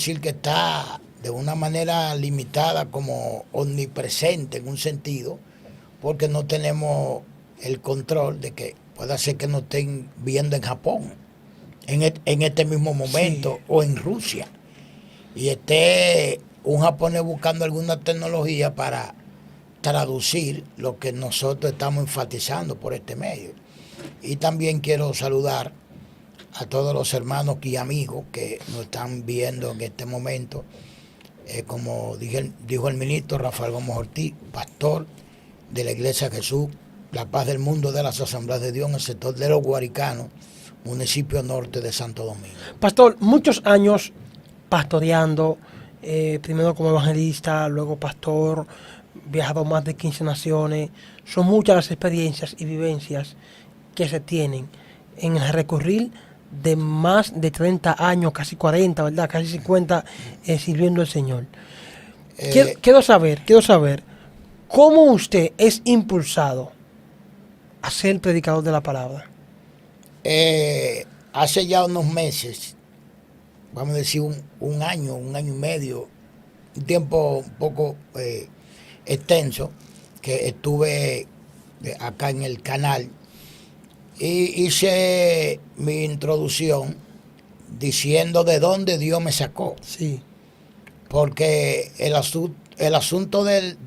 decir que está de una manera limitada como omnipresente en un sentido, porque no tenemos el control de que pueda ser que nos estén viendo en Japón en este mismo Sí. momento o en Rusia y esté un japonés buscando alguna tecnología para traducir lo que nosotros estamos enfatizando por este medio. Y también quiero saludar a todos los hermanos y amigos que nos están viendo en este momento. Como dijo el ministro Rafael Gómez Ortiz, pastor de la Iglesia Jesús, La Paz del Mundo de las Asambleas de Dios en el sector de los Guaricanos, municipio norte de Santo Domingo. Pastor, muchos años pastoreando, primero como evangelista, luego pastor, viajado a más de 15 naciones. Son muchas las experiencias y vivencias que se tienen en el recurrir de más de 30 años, casi 40, ¿verdad? Casi 50 sirviendo al Señor. Quiero saber cómo usted es impulsado a ser predicador de la palabra. Hace ya unos meses, vamos a decir un año y medio, un tiempo un poco extenso, que estuve acá en el canal y hice mi introducción diciendo de dónde Dios me sacó. Sí. Porque el asunto del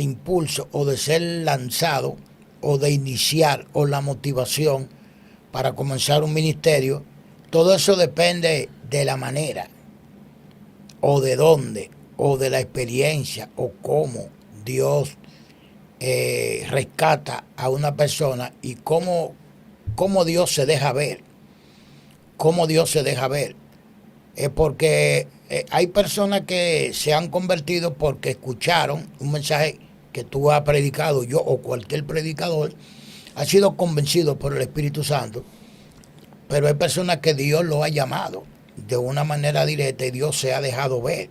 impulso o de ser lanzado o de iniciar o la motivación para comenzar un ministerio, todo eso depende de la manera o de dónde o de la experiencia o cómo Dios rescata a una persona y cómo Dios se deja ver, cómo Dios se deja ver. Porque hay personas que se han convertido porque escucharon un mensaje que tú has predicado, yo o cualquier predicador, ha sido convencido por el Espíritu Santo, pero hay personas que Dios lo ha llamado de una manera directa y Dios se ha dejado ver.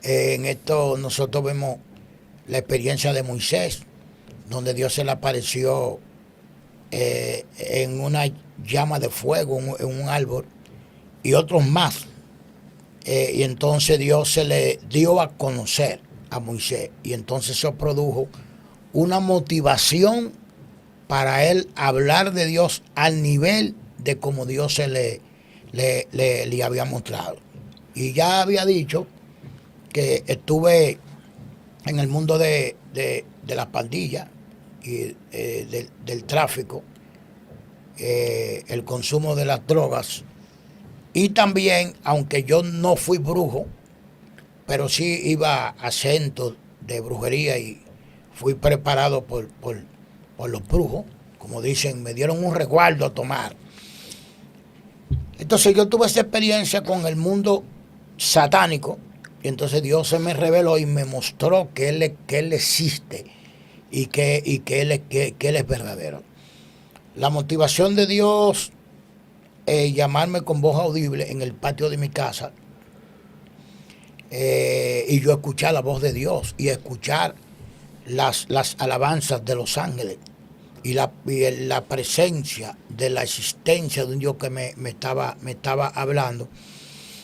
En esto nosotros vemos la experiencia de Moisés, donde Dios se le apareció en una llama de fuego, en un árbol, y otros más. Y entonces Dios se le dio a conocer a Moisés. Y entonces eso produjo una motivación para él hablar de Dios al nivel de como Dios se le había mostrado. Y ya había dicho que estuve en el mundo de las pandillas y del tráfico, el consumo de las drogas. Y también, aunque yo no fui brujo, pero sí iba a centros de brujería y fui preparado por los brujos. Como dicen, me dieron un resguardo a tomar. Entonces yo tuve esa experiencia con el mundo satánico y entonces Dios se me reveló y me mostró que Él existe y que Él es verdadero. La motivación de Dios, llamarme con voz audible en el patio de mi casa y yo escuchar la voz de Dios y escuchar las alabanzas de los ángeles y la presencia de la existencia de un Dios que me estaba hablando.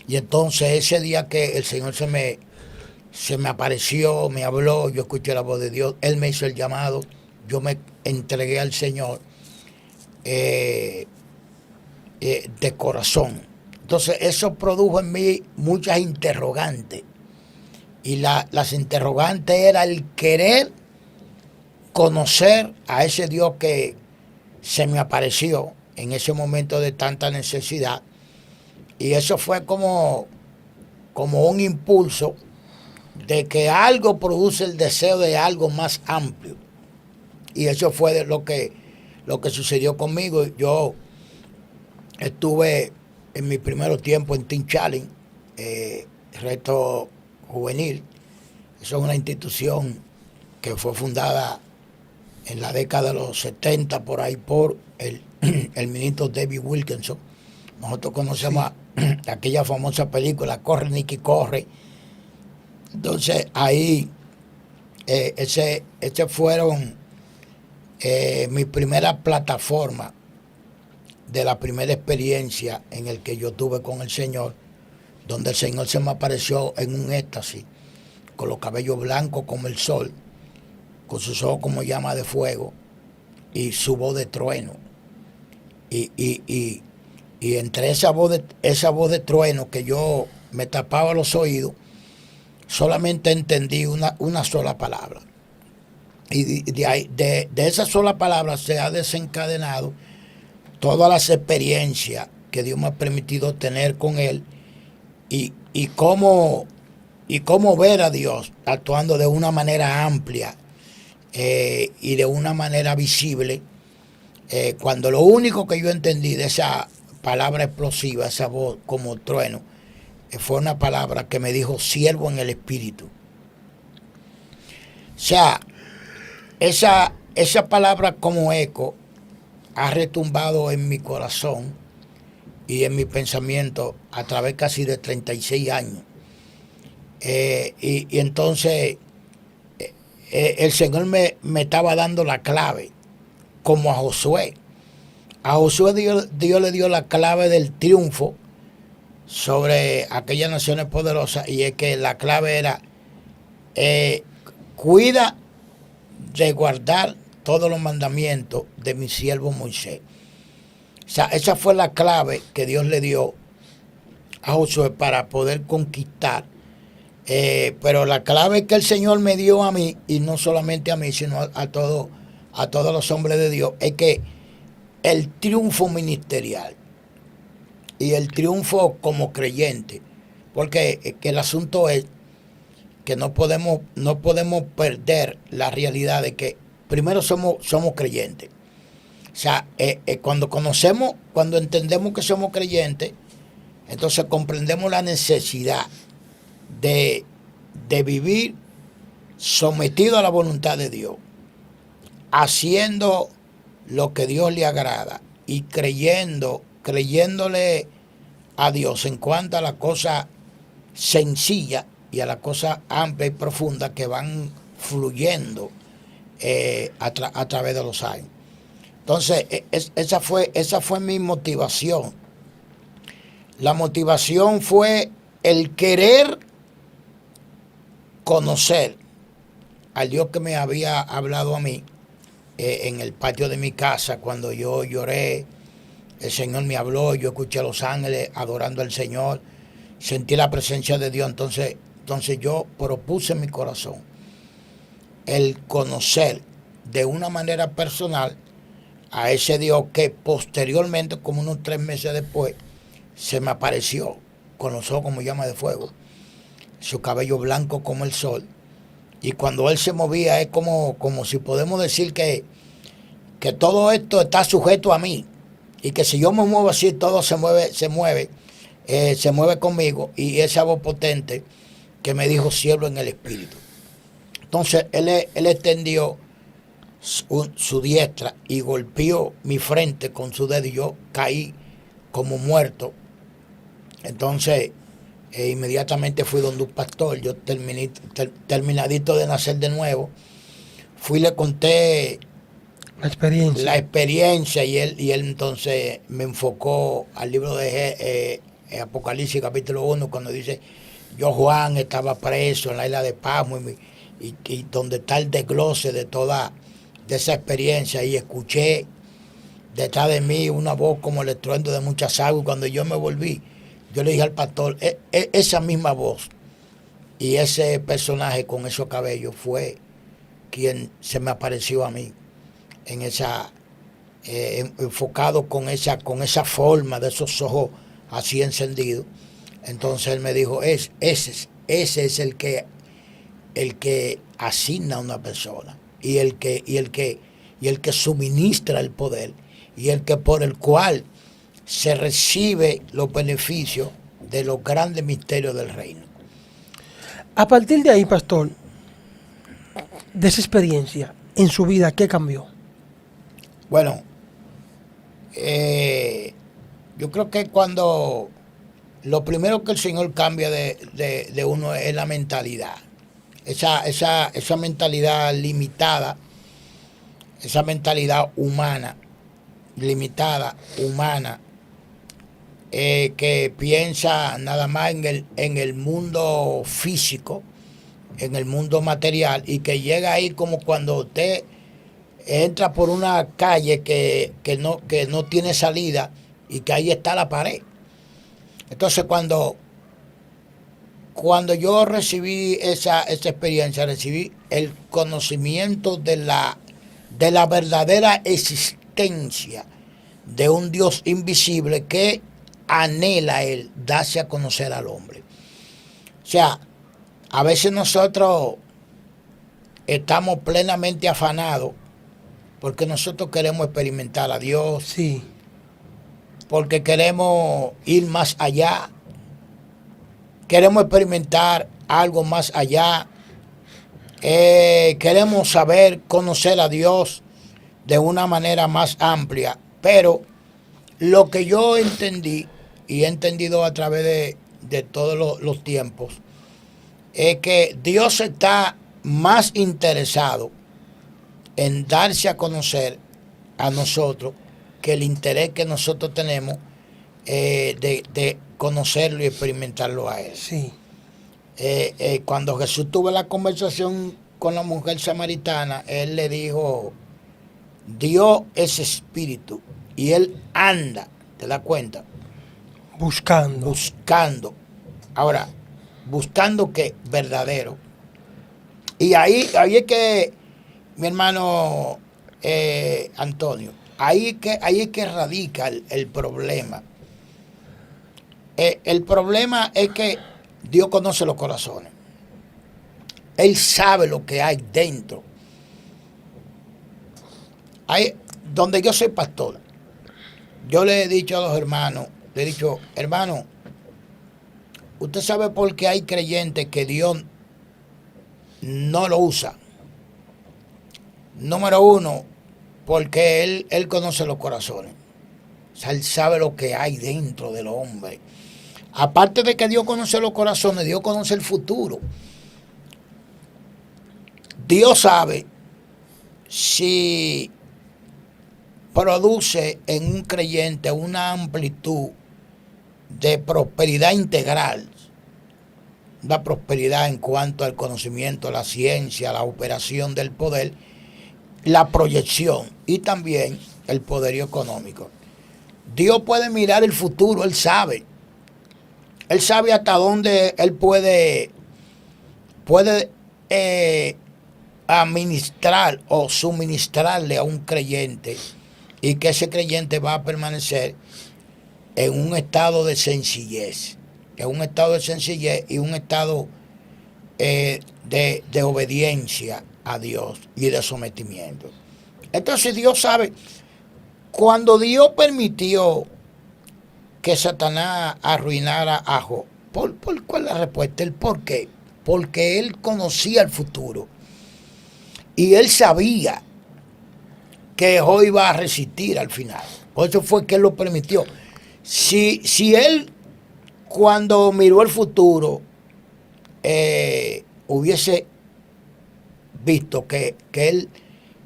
Y entonces ese día que el Señor se me apareció, me habló, yo escuché la voz de Dios, Él me hizo el llamado, yo me entregué al Señor de corazón. Entonces eso produjo en mí muchas interrogantes. Y las interrogantes era el querer conocer a ese Dios que se me apareció en ese momento de tanta necesidad. Y eso fue como un impulso de que algo produce el deseo de algo más amplio. Y eso fue lo que sucedió conmigo. Yo estuve en mi primer tiempo en Teen Challenge, reto juvenil. Eso es una institución que fue fundada en la década de los 70 por ahí por el ministro David Wilkinson. Nosotros conocemos aquella famosa película Corre Nicky Corre. Entonces ahí ese fueron mi primera plataforma de la primera experiencia en el que yo tuve con el Señor, donde el Señor se me apareció en un éxtasis, con los cabellos blancos como el sol, con sus ojos como llama de fuego y su voz de trueno. Y entre esa voz de trueno que yo me tapaba los oídos, solamente entendí una sola palabra. Y de esa sola palabra se ha desencadenado todas las experiencias que Dios me ha permitido tener con Él y cómo ver a Dios actuando de una manera amplia y de una manera visible, cuando lo único que yo entendí de esa palabra explosiva, esa voz como trueno, fue una palabra que me dijo siervo en el Espíritu. O sea, esa palabra como eco ha retumbado en mi corazón y en mi pensamiento a través casi de 36 años. Y entonces el Señor me estaba dando la clave, como a Josué. A Josué Dios le dio la clave del triunfo sobre aquellas naciones poderosas, y es que la clave era cuida de guardar todos los mandamientos de mi siervo Moisés. O sea, esa fue la clave que Dios le dio a Josué para poder conquistar. Pero la clave que el Señor me dio a mí, y no solamente a mí, sino a todos los hombres de Dios, es que el triunfo ministerial y el triunfo como creyente, porque que el asunto es que no podemos perder la realidad de que primero somos creyentes. O sea, cuando entendemos que somos creyentes, entonces comprendemos la necesidad de vivir sometido a la voluntad de Dios, haciendo lo que Dios le agrada y creyéndole a Dios en cuanto a la cosa sencilla y a la cosa amplia y profunda que van fluyendo a través de los años. Entonces, esa fue mi motivación. La motivación fue el querer conocer al Dios que me había hablado a mí en el patio de mi casa cuando yo lloré. El Señor me habló, yo escuché a los ángeles adorando al Señor, sentí la presencia de Dios. Entonces yo propuse en mi corazón el conocer de una manera personal a ese Dios que posteriormente, como unos 3 meses después, se me apareció con los ojos como llama de fuego, su cabello blanco como el sol. Y cuando Él se movía es como si podemos decir que todo esto está sujeto a mí, y que si yo me muevo así, todo se mueve conmigo. Y esa voz potente que me dijo siervo en el Espíritu. Entonces él extendió su diestra y golpeó mi frente con su dedo y yo caí como muerto. Entonces inmediatamente fui donde un pastor. Yo terminadito de nacer de nuevo, fui y le conté la experiencia y él entonces me enfocó al libro de Apocalipsis capítulo 1, cuando dice: yo, Juan, estaba preso en la isla de Pasmo, y donde está el desglose de esa experiencia, y escuché detrás de mí una voz como el estruendo de muchas aguas. Cuando yo me volví, yo le dije al pastor, esa misma voz y ese personaje con esos cabellos fue quien se me apareció a mí en esa enfocado con esa forma de esos ojos así encendidos. Entonces él me dijo, ese es el que asigna a una persona, y el que suministra el poder, y el que por el cual se recibe los beneficios de los grandes misterios del reino. A partir de ahí, pastor, de esa experiencia en su vida, ¿qué cambió? Bueno, yo creo que cuando lo primero que el Señor cambia de uno es la mentalidad. Esa mentalidad limitada, esa mentalidad humana, limitada, humana, que piensa nada más en el mundo físico, en el mundo material, y que llega ahí como cuando usted entra por una calle que no tiene salida y que ahí está la pared. Entonces cuando yo recibí esa experiencia, recibí el conocimiento de la verdadera existencia de un Dios invisible que anhela él darse a conocer al hombre. O sea, a veces nosotros estamos plenamente afanados porque nosotros queremos experimentar a Dios, Sí. porque queremos ir más allá, queremos experimentar algo más allá, queremos saber, conocer a Dios de una manera más amplia, pero lo que yo entendí y he entendido a través de todos los tiempos es que Dios está más interesado en darse a conocer a nosotros que el interés que nosotros tenemos de conocerlo y experimentarlo a Él. Sí. Cuando Jesús tuvo la conversación con la mujer samaritana, Él le dijo, Dios es espíritu y Él anda, ¿te das cuenta? Buscando. Buscando. Ahora, buscando que verdadero. Y ahí es que, mi hermano Antonio, ahí es que radica el problema. El problema es que Dios conoce los corazones. Él sabe lo que hay dentro. Ahí, donde yo soy pastor, yo le he dicho a los hermanos, le he dicho, hermano, usted sabe por qué hay creyentes que Dios no lo usa. Número uno, porque Él conoce los corazones. O sea, Él sabe lo que hay dentro del hombre. Aparte de que Dios conoce los corazones, Dios conoce el futuro. Dios sabe si produce en un creyente una amplitud de prosperidad integral, una prosperidad en cuanto al conocimiento, la ciencia, la operación del poder, la proyección y también el poderío económico. Dios puede mirar el futuro, Él sabe hasta dónde Él puede administrar o suministrarle a un creyente y que ese creyente va a permanecer en un estado de sencillez, y un estado de obediencia a Dios y de sometimiento. Entonces Dios sabe, cuando Dios permitió que Satanás arruinara a Job, ¿cuál es la respuesta? ¿El por qué? Porque él conocía el futuro y él sabía que Job iba a resistir al final. Por eso fue que él lo permitió. Si él, cuando miró el futuro, hubiese visto que él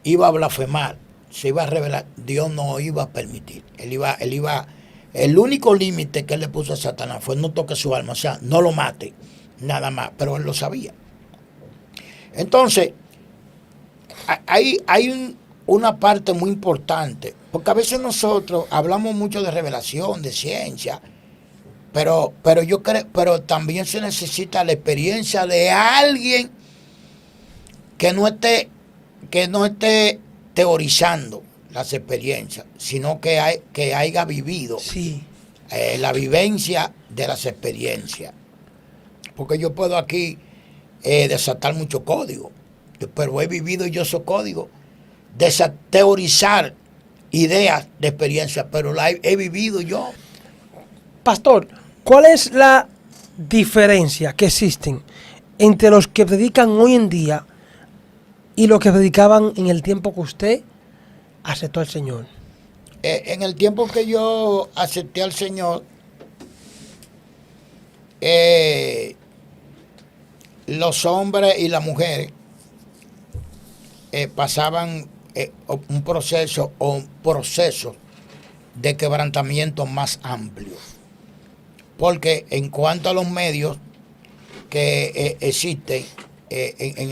iba a blasfemar, se iba a revelar, Dios no iba a permitir. El único límite que él le puso a Satanás fue no toque su alma, o sea, no lo mate, nada más, pero él lo sabía. Entonces, hay una parte muy importante, porque a veces nosotros hablamos mucho de revelación, de ciencia, pero también se necesita la experiencia de alguien que no esté teorizando las experiencias, sino que haya vivido Sí. la vivencia de las experiencias. Porque yo puedo aquí desatar mucho código, pero he vivido yo esos códigos, teorizar ideas de experiencia, pero la he vivido yo. Pastor, ¿cuál es la diferencia que existen entre los que predican hoy en día y los que predicaban en el tiempo que usted aceptó al Señor? En el tiempo que yo acepté al Señor, los hombres y las mujeres pasaban un proceso o procesos de quebrantamiento más amplio. Porque en cuanto a los medios que existen en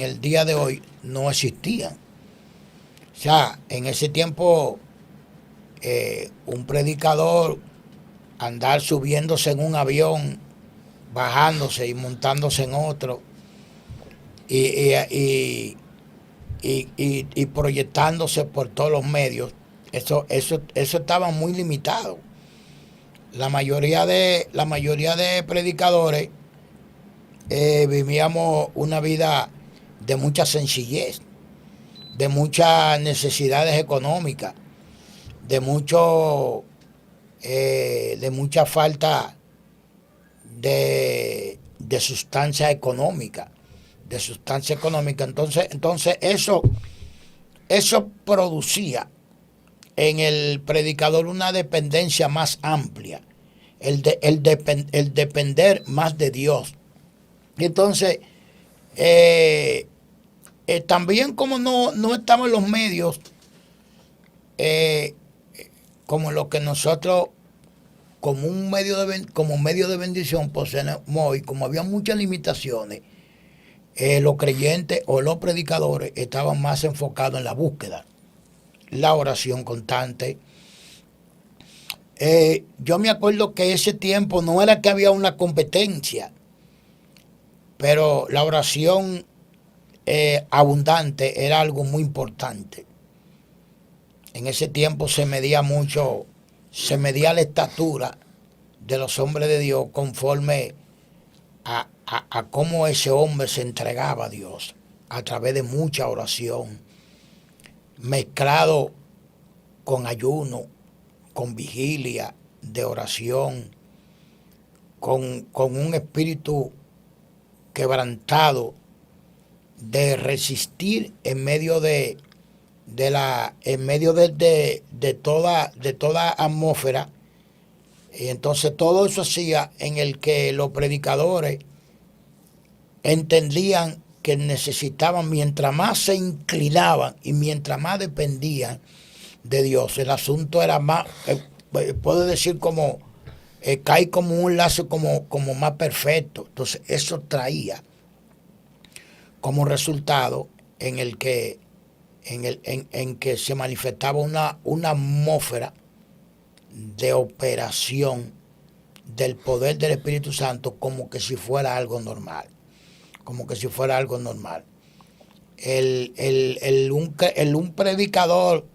el día de hoy, no existían. O sea, en ese tiempo, un predicador andar subiéndose en un avión, bajándose y montándose en otro, y proyectándose por todos los medios, eso estaba muy limitado. La mayoría de predicadores vivíamos una vida de mucha sencillez, de muchas necesidades económicas, de mucha falta de sustancia económica, Entonces eso producía en el predicador una dependencia más amplia, el depender más de Dios. Entonces, también como no estaban los medios, como lo que nosotros como medio de bendición poseemos hoy, como había muchas limitaciones, los creyentes o los predicadores estaban más enfocados en la búsqueda, la oración constante. Yo me acuerdo que ese tiempo no era que había una competencia, pero la oración abundante era algo muy importante. En ese tiempo se medía la estatura de los hombres de Dios conforme a cómo ese hombre se entregaba a Dios a través de mucha oración, mezclado con ayuno, con vigilia de oración, con un espíritu quebrantado de resistir en medio de toda atmósfera. Y entonces todo eso hacía en el que los predicadores entendían que necesitaban, mientras más se inclinaban y mientras más dependían de Dios, el asunto era más, puedo decir como, cae como un lazo como más perfecto. Entonces eso traía como resultado en que se manifestaba una atmósfera de operación del poder del Espíritu Santo, como que si fuera algo normal. Un predicador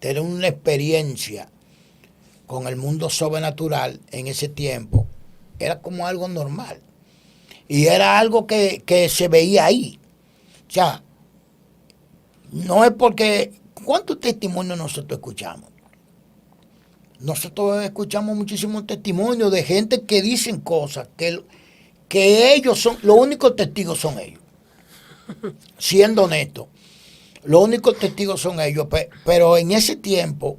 tener una experiencia con el mundo sobrenatural en ese tiempo era como algo normal. Y era algo que se veía ahí. O sea, no es porque... ¿Cuántos testimonios nosotros escuchamos? Nosotros escuchamos muchísimos testimonios de gente que dicen cosas que ellos son... Los únicos testigos son ellos. Siendo honestos. Los únicos testigos son ellos. Pero en ese tiempo,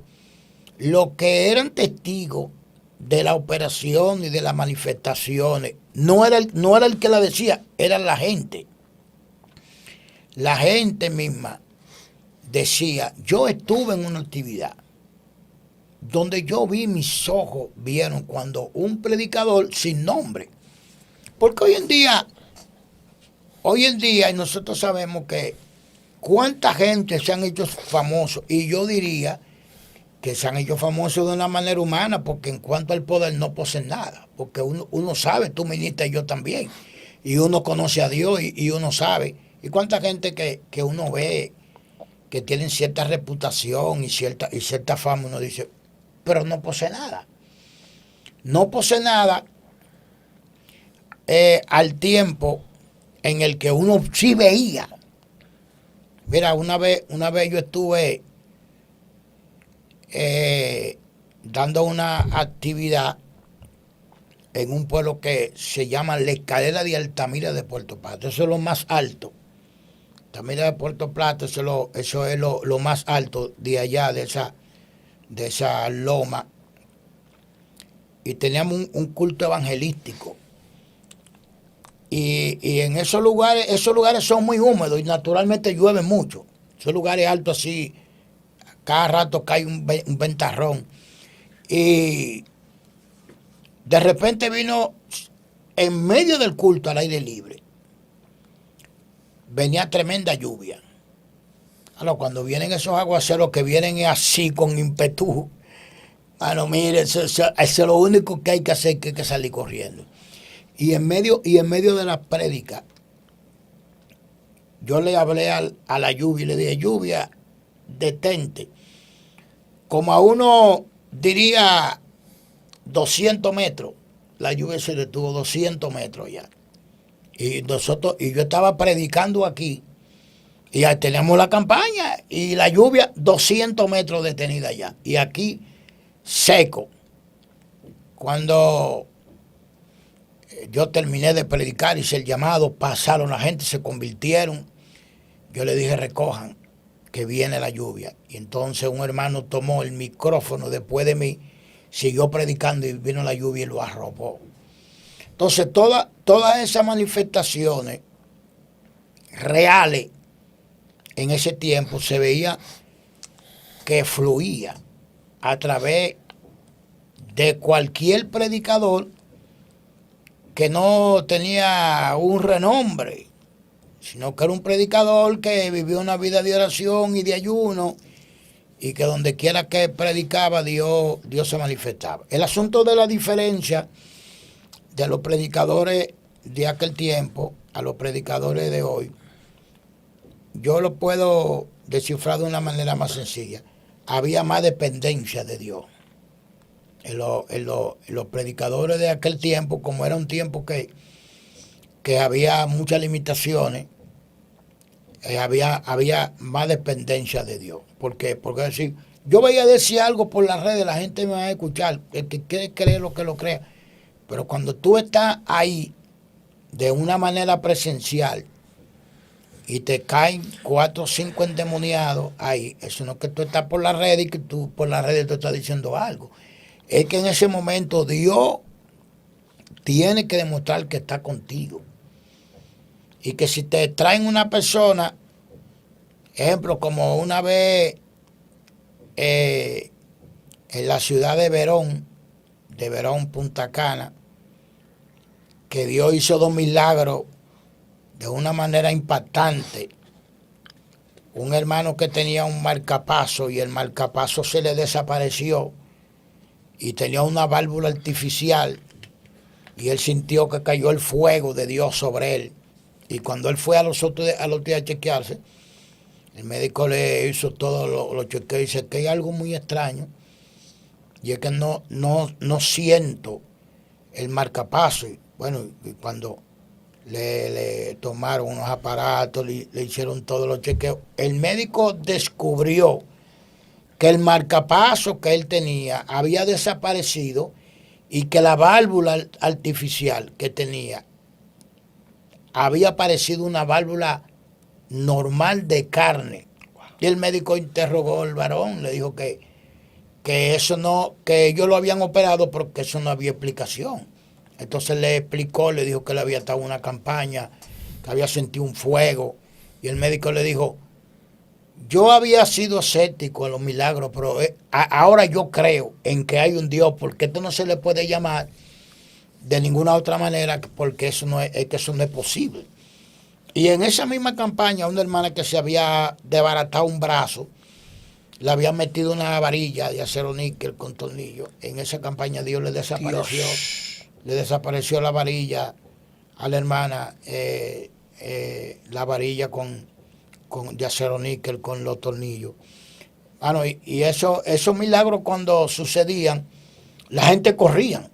los que eran testigos de la operación y de las manifestaciones, no era el que la decía, era la gente. La gente misma decía, yo estuve en una actividad donde yo vi, mis ojos vieron cuando un predicador sin nombre, porque hoy en día, y nosotros sabemos que cuánta gente se han hecho famosos, y yo diría que se han hecho famosos de una manera humana, porque en cuanto al poder no poseen nada, porque uno sabe, tú ministras y yo también, y uno conoce a Dios y uno sabe, y cuánta gente que uno ve que tienen cierta reputación y cierta fama, uno dice, pero no posee nada. No posee nada al tiempo en el que uno sí veía. Mira, una vez yo estuve dando una actividad en un pueblo que se llama La Escalera de Altamira de Puerto Plata. Eso es lo más alto. Altamira de Puerto Plata, eso es lo más alto de allá, de esa loma. Y teníamos un culto evangelístico. Y en esos lugares son muy húmedos y naturalmente llueve mucho. Esos lugares altos así, cada rato cae un ventarrón. Y de repente vino en medio del culto al aire libre. Venía tremenda lluvia. Claro, cuando vienen esos aguaceros que vienen así con ímpetu, bueno, mire, eso es lo único que hay que hacer, que hay que salir corriendo. Y en medio de la prédica, yo le hablé a la lluvia y le dije, lluvia, detente. Como a uno diría 200 metros, la lluvia se detuvo 200 metros ya. Y yo estaba predicando aquí, y ya teníamos la campaña, y la lluvia 200 metros detenida ya. Y aquí seco. Cuando yo terminé de predicar, hice el llamado, pasaron la gente, se convirtieron. Yo le dije, recojan, que viene la lluvia. Y entonces un hermano tomó el micrófono después de mí, siguió predicando y vino la lluvia y lo arropó. Entonces todas esas manifestaciones reales en ese tiempo se veía que fluía a través de cualquier predicador que no tenía un renombre, sino que era un predicador que vivió una vida de oración y de ayuno, y que donde quiera que predicaba Dios se manifestaba. El asunto de la diferencia de los predicadores de aquel tiempo a los predicadores de hoy, yo lo puedo descifrar de una manera más sencilla. Había más dependencia de Dios. En los predicadores de aquel tiempo, como era un tiempo que había muchas limitaciones, había más dependencia de Dios. ¿Por qué? Porque decir, yo voy a decir algo por las redes, la gente me va a escuchar, el que quiere creer lo que lo crea. Pero cuando tú estás ahí de una manera presencial y te caen 4 o 5 endemoniados ahí, eso no es que tú estás por las redes y que tú por las redes tú estás diciendo algo. Es que en ese momento Dios tiene que demostrar que está contigo. Y que si te traen una persona, ejemplo, como una vez en la ciudad de Verón, Punta Cana, que Dios hizo 2 milagros de una manera impactante. Un hermano que tenía un marcapaso y el marcapaso se le desapareció y tenía una válvula artificial y él sintió que cayó el fuego de Dios sobre él. Y cuando él fue a los días a chequearse, el médico le hizo todos los chequeos y dice que hay algo muy extraño. Y es que no siento el marcapaso. Y bueno, y cuando le tomaron unos aparatos, le hicieron todos los chequeos, el médico descubrió que el marcapaso que él tenía había desaparecido y que la válvula artificial que tenía había aparecido una válvula normal de carne. Y el médico interrogó al varón, le dijo que eso no, que ellos lo habían operado porque eso no había explicación. Entonces le explicó, le dijo que le había estado una campaña, que había sentido un fuego. Y el médico le dijo, yo había sido escéptico en los milagros, pero ahora yo creo en que hay un Dios, porque esto no se le puede llamar de ninguna otra manera, porque eso no es que eso no es posible. Y en esa misma campaña, una hermana que se había desbaratado un brazo, le había metido una varilla de acero níquel con tornillo. En esa campaña Dios le desapareció la varilla a la hermana, la varilla de acero níquel con los tornillos. Bueno, y esos milagros cuando sucedían, la gente corría.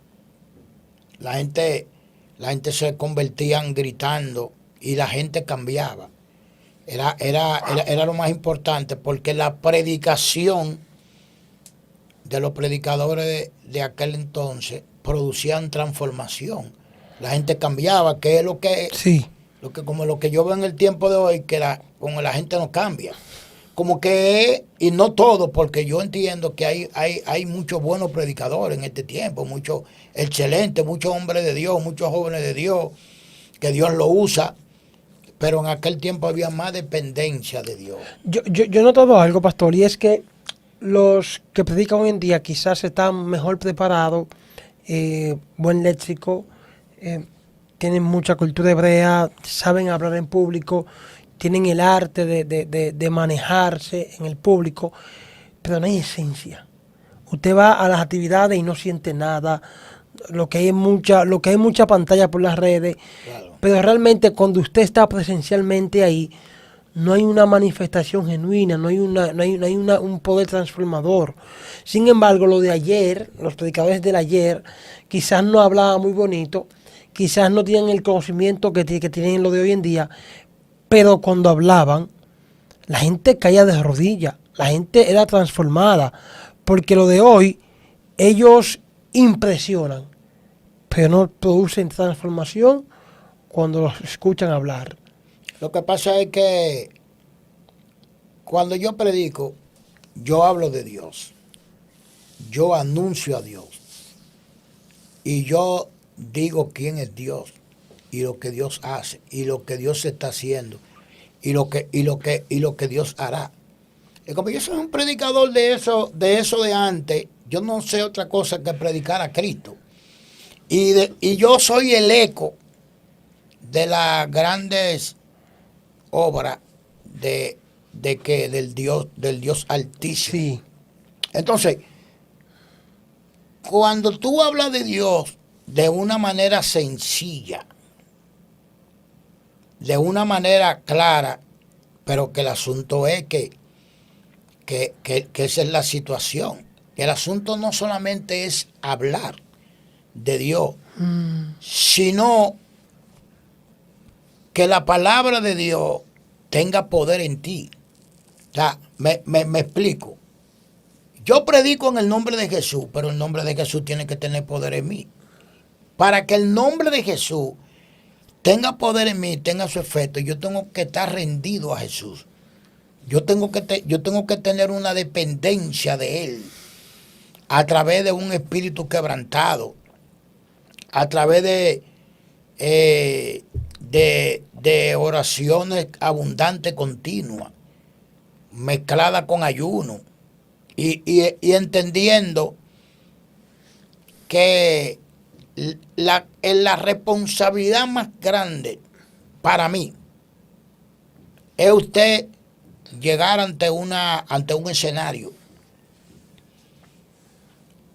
La gente se convertían gritando y la gente cambiaba. Era lo más importante, porque la predicación de los predicadores de aquel entonces producían transformación. La gente cambiaba, que es lo que como lo que yo veo en el tiempo de hoy, que como la gente no cambia. Como que, y no todo, porque yo entiendo que hay muchos buenos predicadores en este tiempo, muchos excelentes, muchos hombres de Dios, muchos jóvenes de Dios, que Dios lo usa, pero en aquel tiempo había más dependencia de Dior. Yo he notado algo, pastor, y es que los que predican hoy en día quizás están mejor preparados, buen léxico, eh, tienen mucha cultura hebrea, saben hablar en público, tienen el arte de manejarse en el público, pero no hay esencia. Usted va a las actividades y no siente nada, lo que hay mucha pantalla por las redes, Claro. pero realmente cuando usted está presencialmente ahí, no hay una manifestación genuina, no hay un poder transformador. Sin embargo, lo de ayer, los predicadores del ayer, quizás no hablaban muy bonito, quizás no tienen el conocimiento que tienen lo de hoy en día, pero cuando hablaban, la gente caía de rodillas, la gente era transformada, porque lo de hoy, ellos impresionan, pero no producen transformación cuando los escuchan hablar. Lo que pasa es que cuando yo predico, yo hablo de Dios, yo anuncio a Dios y yo digo quién es Dios y lo que Dios hace y lo que Dios está haciendo y lo que Dios hará. Y como yo soy un predicador de eso de antes, yo no sé otra cosa que predicar a Cristo. Y yo soy el eco de las grandes obras del Dios Altísimo. Sí, Entonces, cuando tú hablas de Dios de una manera sencilla, de una manera clara, pero que el asunto es que esa es la situación. El asunto no solamente es hablar de Dios, sino que la palabra de Dios tenga poder en ti. O sea, me explico. Yo predico en el nombre de Jesús, pero el nombre de Jesús tiene que tener poder en mí. Para que el nombre de Jesús tenga poder en mí, tenga su efecto, yo tengo que estar rendido a Jesús. Yo tengo que tener una dependencia de Él a través de un espíritu quebrantado, a través de oraciones abundantes, continuas, mezcladas con ayuno y entendiendo que la responsabilidad más grande para mí es usted llegar ante un escenario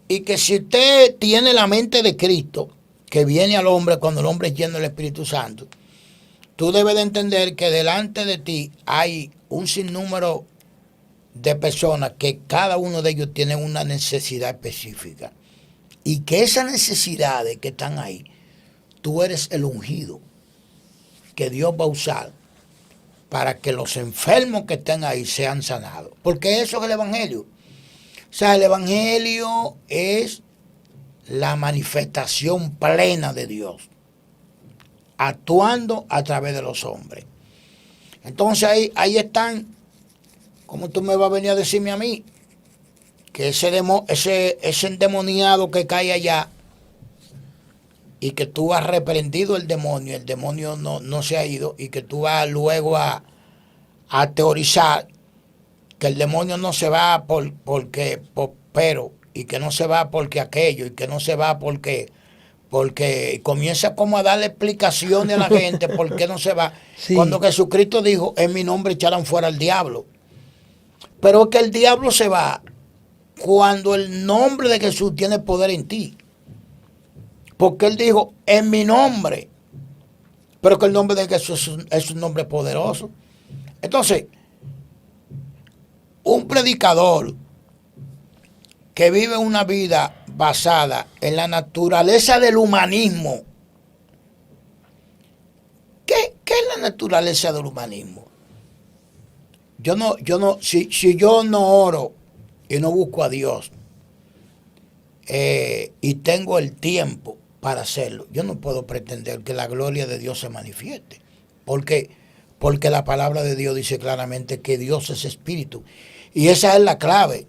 y que si usted tiene la mente de Cristo que viene al hombre cuando el hombre es lleno del Espíritu Santo, tú debes de entender que delante de ti hay un sinnúmero de personas que cada uno de ellos tiene una necesidad específica y que esas necesidades que están ahí, tú eres el ungido que Dios va a usar para que los enfermos que estén ahí sean sanados. Porque eso es el Evangelio. O sea, el Evangelio es la manifestación plena de Dios, actuando a través de los hombres. Entonces ahí están, ¿cómo tú me vas a venir a decirme a mí que ese endemoniado que cae allá y que tú has reprendido el demonio no se ha ido y que tú vas luego a teorizar que el demonio no se va pero y que no se va porque aquello y que no se va porque comienza como a darle explicaciones a la gente por qué no se va, sí, cuando Jesucristo dijo en mi nombre echarán fuera al diablo, pero es que el diablo se va cuando el nombre de Jesús tiene poder en ti, porque él dijo en mi nombre, pero que el nombre de Jesús es un nombre poderoso. Entonces, un predicador que vive una vida basada en la naturaleza del humanismo. ¿Qué es la naturaleza del humanismo? Si yo no oro y no busco a Dios y tengo el tiempo para hacerlo, yo no puedo pretender que la gloria de Dios se manifieste. Porque la palabra de Dios dice claramente que Dios es espíritu. Y esa es la clave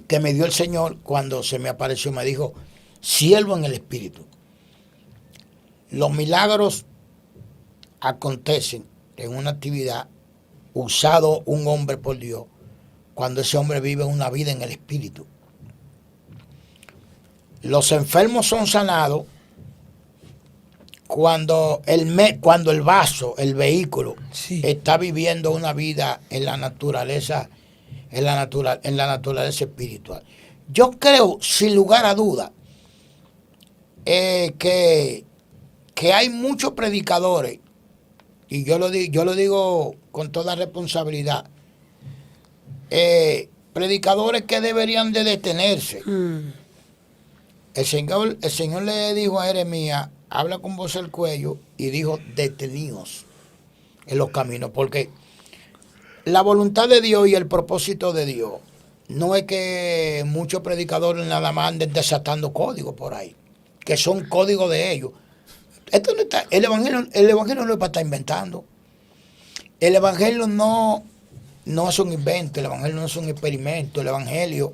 que me dio el Señor cuando se me apareció. Me dijo, siervo en el espíritu. Los milagros acontecen en una actividad usado un hombre por Dios cuando ese hombre vive una vida en el espíritu. Los enfermos son sanados cuando cuando el vaso, el vehículo, Sí. está viviendo una vida en la naturaleza, en la naturaleza espiritual. Yo creo, sin lugar a duda, que hay muchos predicadores, y yo lo digo con toda responsabilidad, predicadores que deberían de detenerse. El Señor le dijo a Jeremías, habla con voz al cuello, y dijo, deteníos en los caminos, porque la voluntad de Dios y el propósito de Dios no es que muchos predicadores nada más anden desatando códigos por ahí, que son códigos de ellos. Esto no está, el evangelio no es para estar inventando. El evangelio no es un invento, el evangelio no es un experimento, el evangelio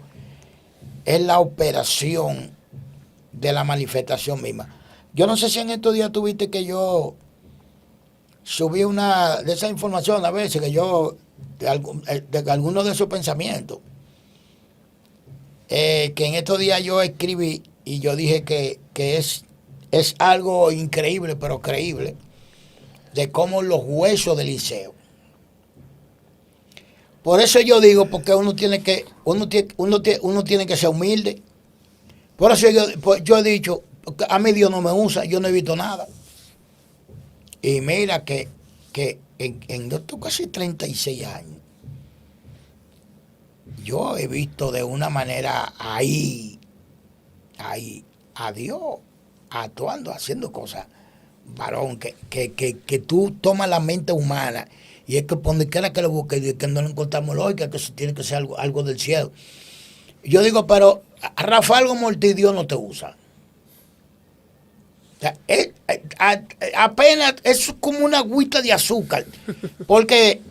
es la operación de la manifestación misma. Yo no sé si en estos días tuviste que yo subí una de esas informaciones a veces, que yo, de algunos de esos pensamientos, que en estos días yo escribí y yo dije que es algo increíble, pero creíble, de cómo los huesos de Eliseo. Por eso yo digo, porque uno tiene que ser humilde. Por eso yo he dicho, a mí Dios no me usa, yo no he visto nada. Y mira que en estos casi 36 años, yo he visto de una manera ahí, a Dios actuando, haciendo cosas, varón, que tú tomas la mente humana y es que donde quiera que lo busque, que no lo encontramos lógica, que eso tiene que ser algo del cielo. Yo digo, pero a Rafael Gómez Ortiz Dios no te usa. O sea, apenas es como una agüita de azúcar, porque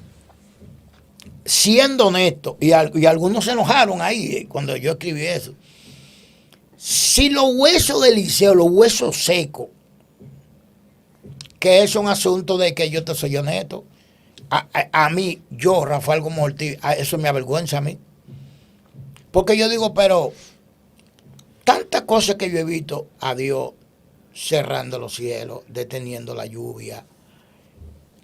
siendo honesto, y algunos se enojaron ahí cuando yo escribí eso, si los huesos de Eliseo, los huesos secos, que es un asunto de que yo te soy honesto, a mí, yo, Rafael Gómez Ortiz, eso me avergüenza a mí. Porque yo digo, pero tantas cosas que yo he visto a Dios cerrando los cielos, deteniendo la lluvia,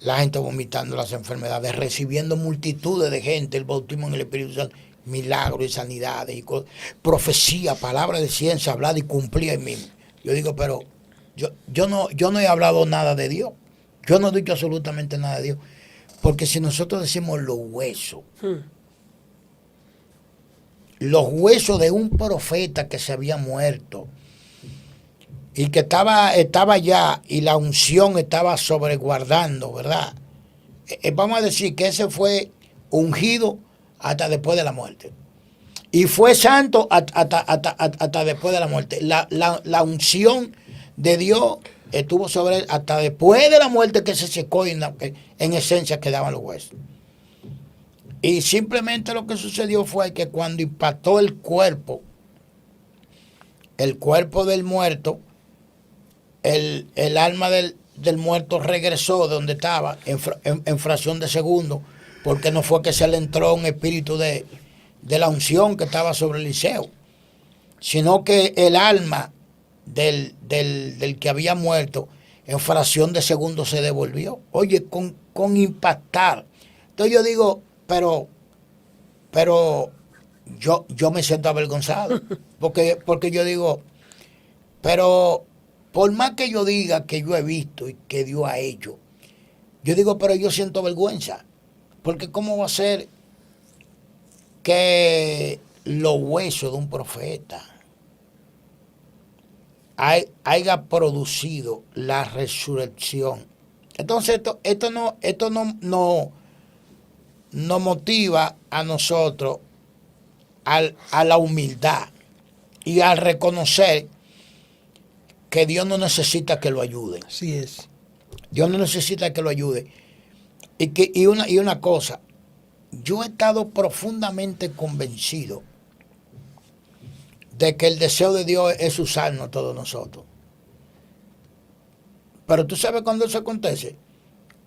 la gente vomitando las enfermedades, recibiendo multitudes de gente, el bautismo en el Espíritu Santo, milagros y sanidades, y profecía, palabra de ciencia, hablada y cumplida en mí. Yo digo, pero yo no he hablado nada de Dios. Yo no he dicho absolutamente nada de Dios. Porque si nosotros decimos los huesos de un profeta que se había muerto y que estaba ya y la unción estaba sobreguardando, ¿verdad? Vamos a decir que ese fue ungido hasta después de la muerte. Y fue santo hasta después de la muerte. La unción de Dios estuvo sobre él hasta después de la muerte, que se secó y en esencia quedaban los huesos. Y simplemente lo que sucedió fue que cuando impactó el cuerpo del muerto, el alma del muerto regresó de donde estaba en fracción de segundo, porque no fue que se le entró un espíritu de la unción que estaba sobre Eliseo, sino que el alma del que había muerto en fracción de segundo se devolvió. Oye, con impactar. Entonces yo digo, pero yo me siento avergonzado, porque yo digo, pero por más que yo diga que yo he visto y que Dios ha hecho, yo digo, pero yo siento vergüenza, porque ¿cómo va a ser que los huesos de un profeta haya producido la resurrección? Entonces esto no nos motiva a nosotros a la humildad y al reconocer que Dios no necesita que lo ayuden. Así es. Dios no necesita que lo ayude. Y una cosa, yo he estado profundamente convencido de que el deseo de Dios es usarnos a todos nosotros. Pero tú sabes cuándo eso acontece.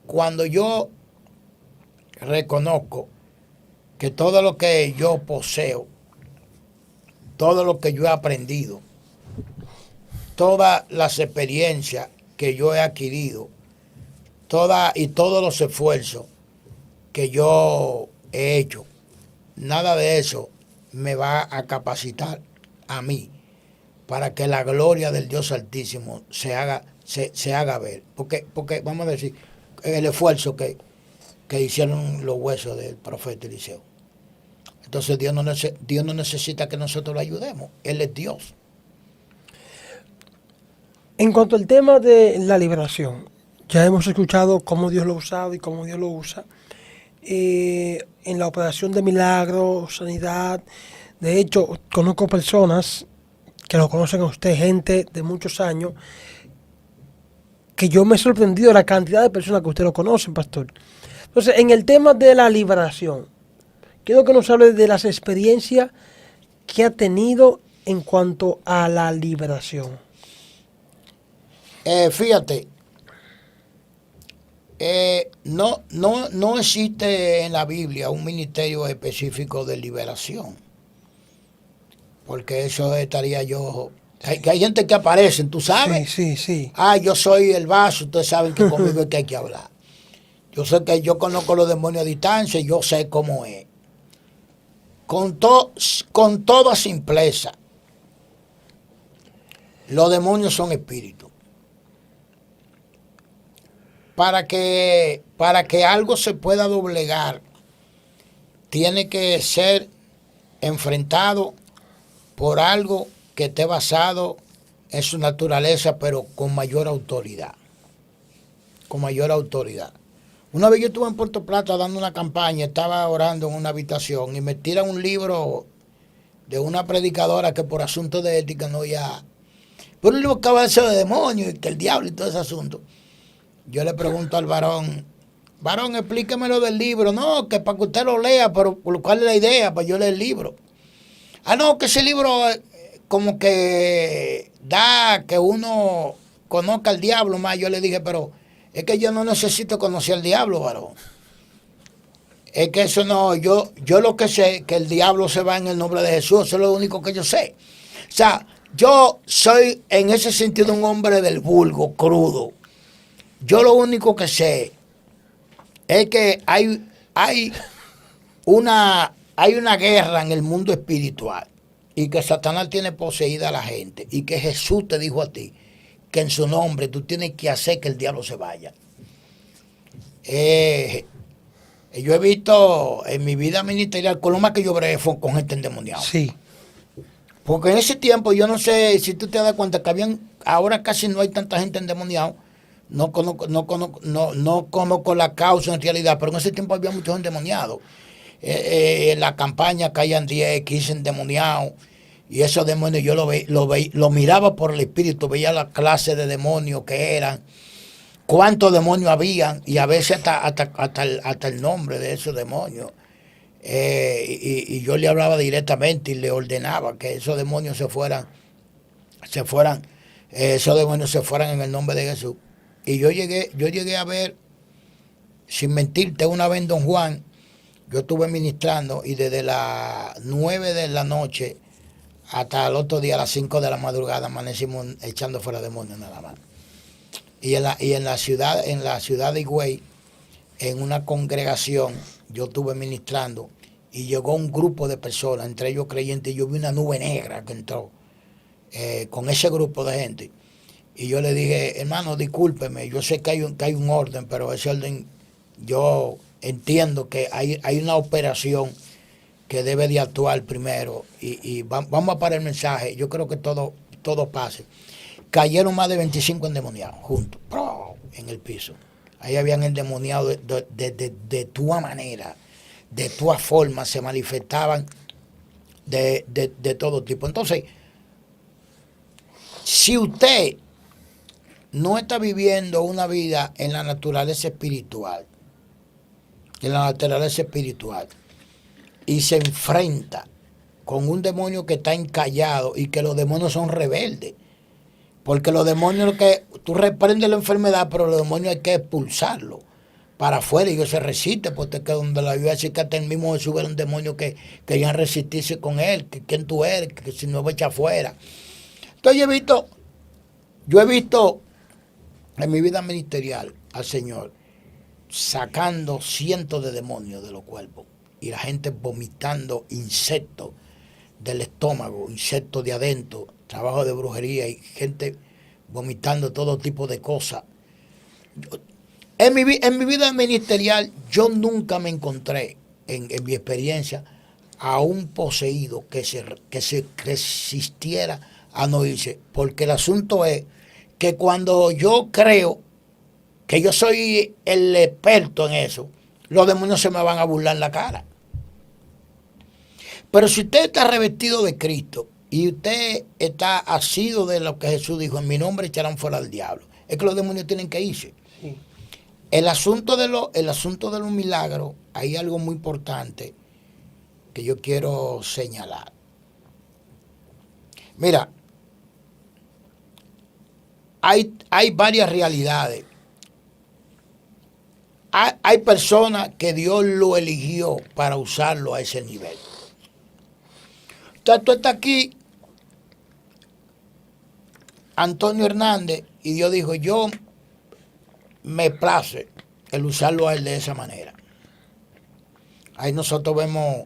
Cuando yo reconozco que todo lo que yo poseo, todo lo que yo he aprendido, todas las experiencias que yo he adquirido, todos los esfuerzos que yo he hecho, nada de eso me va a capacitar a mí para que la gloria del Dios Altísimo se haga ver. Porque vamos a decir, el esfuerzo que hicieron los huesos del profeta Eliseo. Entonces Dios no necesita que nosotros lo ayudemos. Él es Dios. En cuanto al tema de la liberación, ya hemos escuchado cómo Dios lo ha usado y cómo Dios lo usa en la operación de milagros, sanidad. De hecho, conozco personas que lo conocen a usted, gente de muchos años, que yo me he sorprendido de la cantidad de personas que usted lo conocen, pastor. Entonces, en el tema de la liberación, quiero que nos hable de las experiencias que ha tenido en cuanto a la liberación. Fíjate, no existe en la Biblia un ministerio específico de liberación, porque eso estaría yo. Hay gente que aparece, tú sabes. Sí. Yo soy el vaso, ustedes saben que conmigo es que hay que hablar. Yo sé que yo conozco los demonios a distancia y yo sé cómo es. Con toda simpleza, los demonios son espíritus. Para que algo se pueda doblegar, tiene que ser enfrentado por algo que esté basado en su naturaleza, pero con mayor autoridad. Con mayor autoridad. Una vez yo estuve en Puerto Plata dando una campaña, estaba orando en una habitación y me tiran un libro de una predicadora que por asuntos de ética no ya... Pero un libro que habla de demonios y que el diablo y todo ese asunto. Yo le pregunto al varón, explíquemelo del libro. No, que para que usted lo lea, pero ¿cuál es la idea? Para yo leer el libro. No, que ese libro como que da que uno conozca al diablo más. Yo le dije, pero es que yo no necesito conocer al diablo, varón. Es que eso no, yo lo que sé, que el diablo se va en el nombre de Jesús, eso es lo único que yo sé. O sea, yo soy en ese sentido un hombre del vulgo, crudo. Yo lo único que sé es que hay una guerra en el mundo espiritual y que Satanás tiene poseída a la gente y que Jesús te dijo a ti que en su nombre tú tienes que hacer que el diablo se vaya. Yo he visto en mi vida ministerial, con lo más que yo bregué fue con gente endemoniada. Sí. Porque en ese tiempo, yo no sé si tú te das cuenta que ahora casi no hay tanta gente endemoniada. No conozco la causa en realidad, pero en ese tiempo había muchos endemoniados. En la campaña caían 10, 15 endemoniados. Y esos demonios yo lo miraba por el espíritu, veía la clase de demonios que eran, cuántos demonios habían, y a veces hasta el nombre de esos demonios. Y yo le hablaba directamente y le ordenaba que esos demonios esos demonios se fueran en el nombre de Jesús. Y yo llegué a ver, sin mentirte, una vez en Don Juan, yo estuve ministrando y desde las 9 de la noche hasta el otro día a las 5 de la madrugada amanecimos echando fuera demonios nada más. Y en la ciudad de Higüey, en una congregación, yo estuve ministrando y llegó un grupo de personas, entre ellos creyentes, y yo vi una nube negra que entró con ese grupo de gente. Y yo le dije, hermano, discúlpeme, yo sé que hay un orden, pero ese orden, yo entiendo que hay una operación que debe de actuar primero y vamos a parar el mensaje. Yo creo que todo pase. Cayeron más de 25 endemoniados juntos, en el piso. Ahí habían endemoniado de tu manera, de tu forma, se manifestaban de todo tipo. Entonces, si usted no está viviendo una vida en la naturaleza espiritual, y se enfrenta con un demonio que está encallado y que los demonios son rebeldes, porque los demonios, que tú reprendes la enfermedad, pero los demonios hay que expulsarlo, para afuera y ellos se resisten, porque que donde la Biblia dice que hasta el mismo Jesús era un demonio que querían resistirse con él, que quién tú eres, que si no va a echar afuera. Entonces yo he visto en mi vida ministerial al Señor sacando cientos de demonios de los cuerpos y la gente vomitando insectos del estómago, insectos de adentro, trabajo de brujería y gente vomitando todo tipo de cosas. En mi vida ministerial yo nunca me encontré en mi experiencia a un poseído que se resistiera a no irse, porque el asunto es que cuando yo creo que yo soy el experto en eso, los demonios se me van a burlar en la cara. Pero si usted está revestido de Cristo y usted está asido de lo que Jesús dijo, en mi nombre echarán fuera al diablo, es que los demonios tienen que irse. Sí. El asunto de los milagros, hay algo muy importante que yo quiero señalar. Mira, hay varias realidades. Hay personas que Dios lo eligió para usarlo a ese nivel. Entonces tú estás aquí, Antonio Hernández, y Dios dijo, yo me place el usarlo a él de esa manera. Ahí nosotros vemos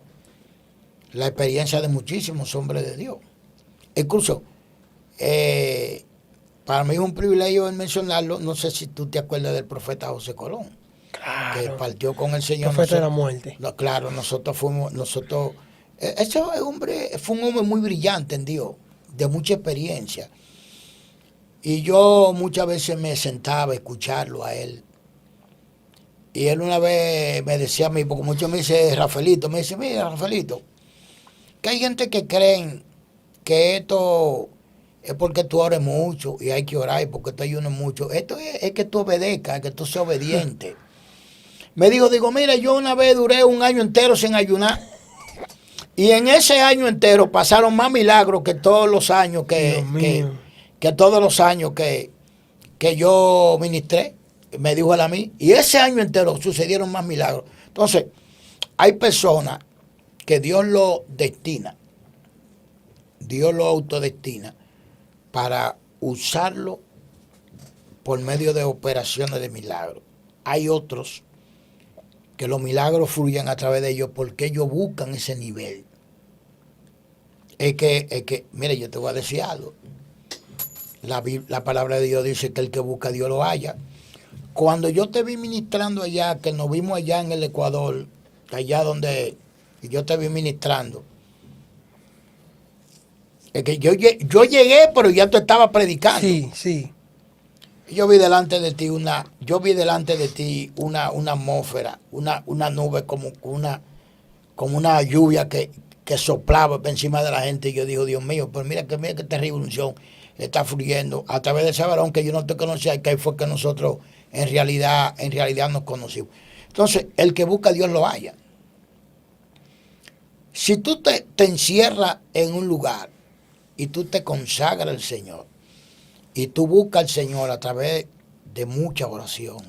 la experiencia de muchísimos hombres de Dios. Incluso, para mí es un privilegio el mencionarlo, no sé si tú te acuerdas del profeta José Colón, claro, que partió con el Señor. Profeta de la muerte. No, claro, ese hombre fue un hombre muy brillante en Dios, de mucha experiencia. Y yo muchas veces me sentaba a escucharlo a él. Y él una vez me decía a mí, porque muchos me dicen, Rafaelito, me dice, mira, Rafaelito, que hay gente que creen que esto es porque tú ores mucho y hay que orar y porque tú ayunas mucho. Esto es que tú obedezcas, que tú seas obediente. Me digo, mira, yo una vez duré un año entero sin ayunar. Y en ese año entero pasaron más milagros que todos los años que todos los años que yo ministré, me dijo él a mí, y ese año entero sucedieron más milagros. Entonces, hay personas que Dios lo destina, Dios lo autodestina para usarlo por medio de operaciones de milagros. Hay otros que los milagros fluyen a través de ellos porque ellos buscan ese nivel. Es que, mire, yo te voy a decir algo. La palabra de Dios dice que el que busca a Dios lo halla. Cuando yo te vi ministrando allá, que nos vimos allá en el Ecuador, allá donde yo te vi ministrando, es que yo llegué, pero ya tú estabas predicando. Sí, sí. Yo vi delante de ti una atmósfera, una nube como una lluvia que soplaba encima de la gente, y yo digo, Dios mío, pero mira qué terrible unción está fluyendo a través de ese varón que yo no te conocía, y que ahí fue que nosotros en realidad nos conocimos. Entonces, el que busca a Dios lo halla. Si tú te encierras en un lugar y tú te consagras al Señor y tú buscas al Señor a través de mucha oración,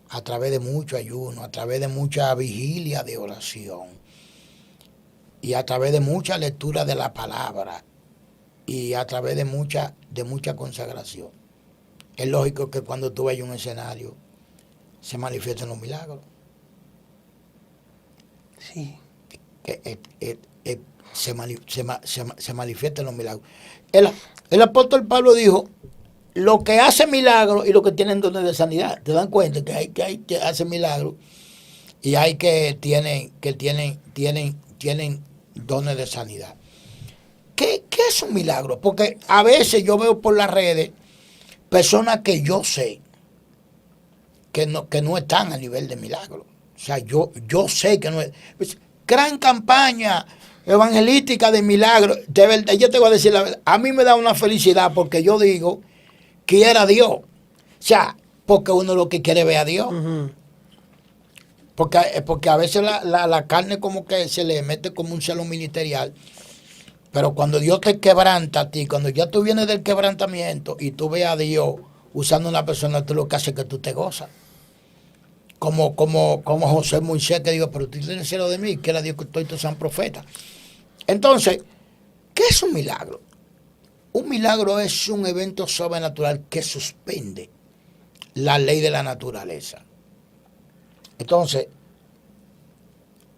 a través de mucho ayuno, a través de mucha vigilia de oración y a través de mucha lectura de la palabra y a través de mucha consagración, es lógico que cuando tú vayas a un escenario se manifiesten los milagros. Sí. Se manifiestan los milagros. El apóstol Pablo dijo, lo que hace milagros y lo que tienen dones de sanidad. ¿Te dan cuenta que hay que hace milagros y hay que tienen dones de sanidad? ¿Qué es un milagro? Porque a veces yo veo por las redes personas que yo sé que no están a nivel de milagro. O sea, yo sé que no es. Gran campaña evangelística de milagros. De verdad, yo te voy a decir la verdad. A mí me da una felicidad porque yo digo, quiera Dios. O sea, porque uno lo que quiere ver a Dios. Uh-huh. Porque a veces la carne como que se le mete como un celo ministerial. Pero cuando Dios te quebranta a ti, cuando ya tú vienes del quebrantamiento y tú ves a Dios usando a una persona, tú lo que hace es que tú te gozas. como José Moisés que dijo, pero tú tienes celo de mí, que era Dios que todos sean profetas. Entonces, ¿qué es un milagro? Un milagro es un evento sobrenatural que suspende la ley de la naturaleza. Entonces,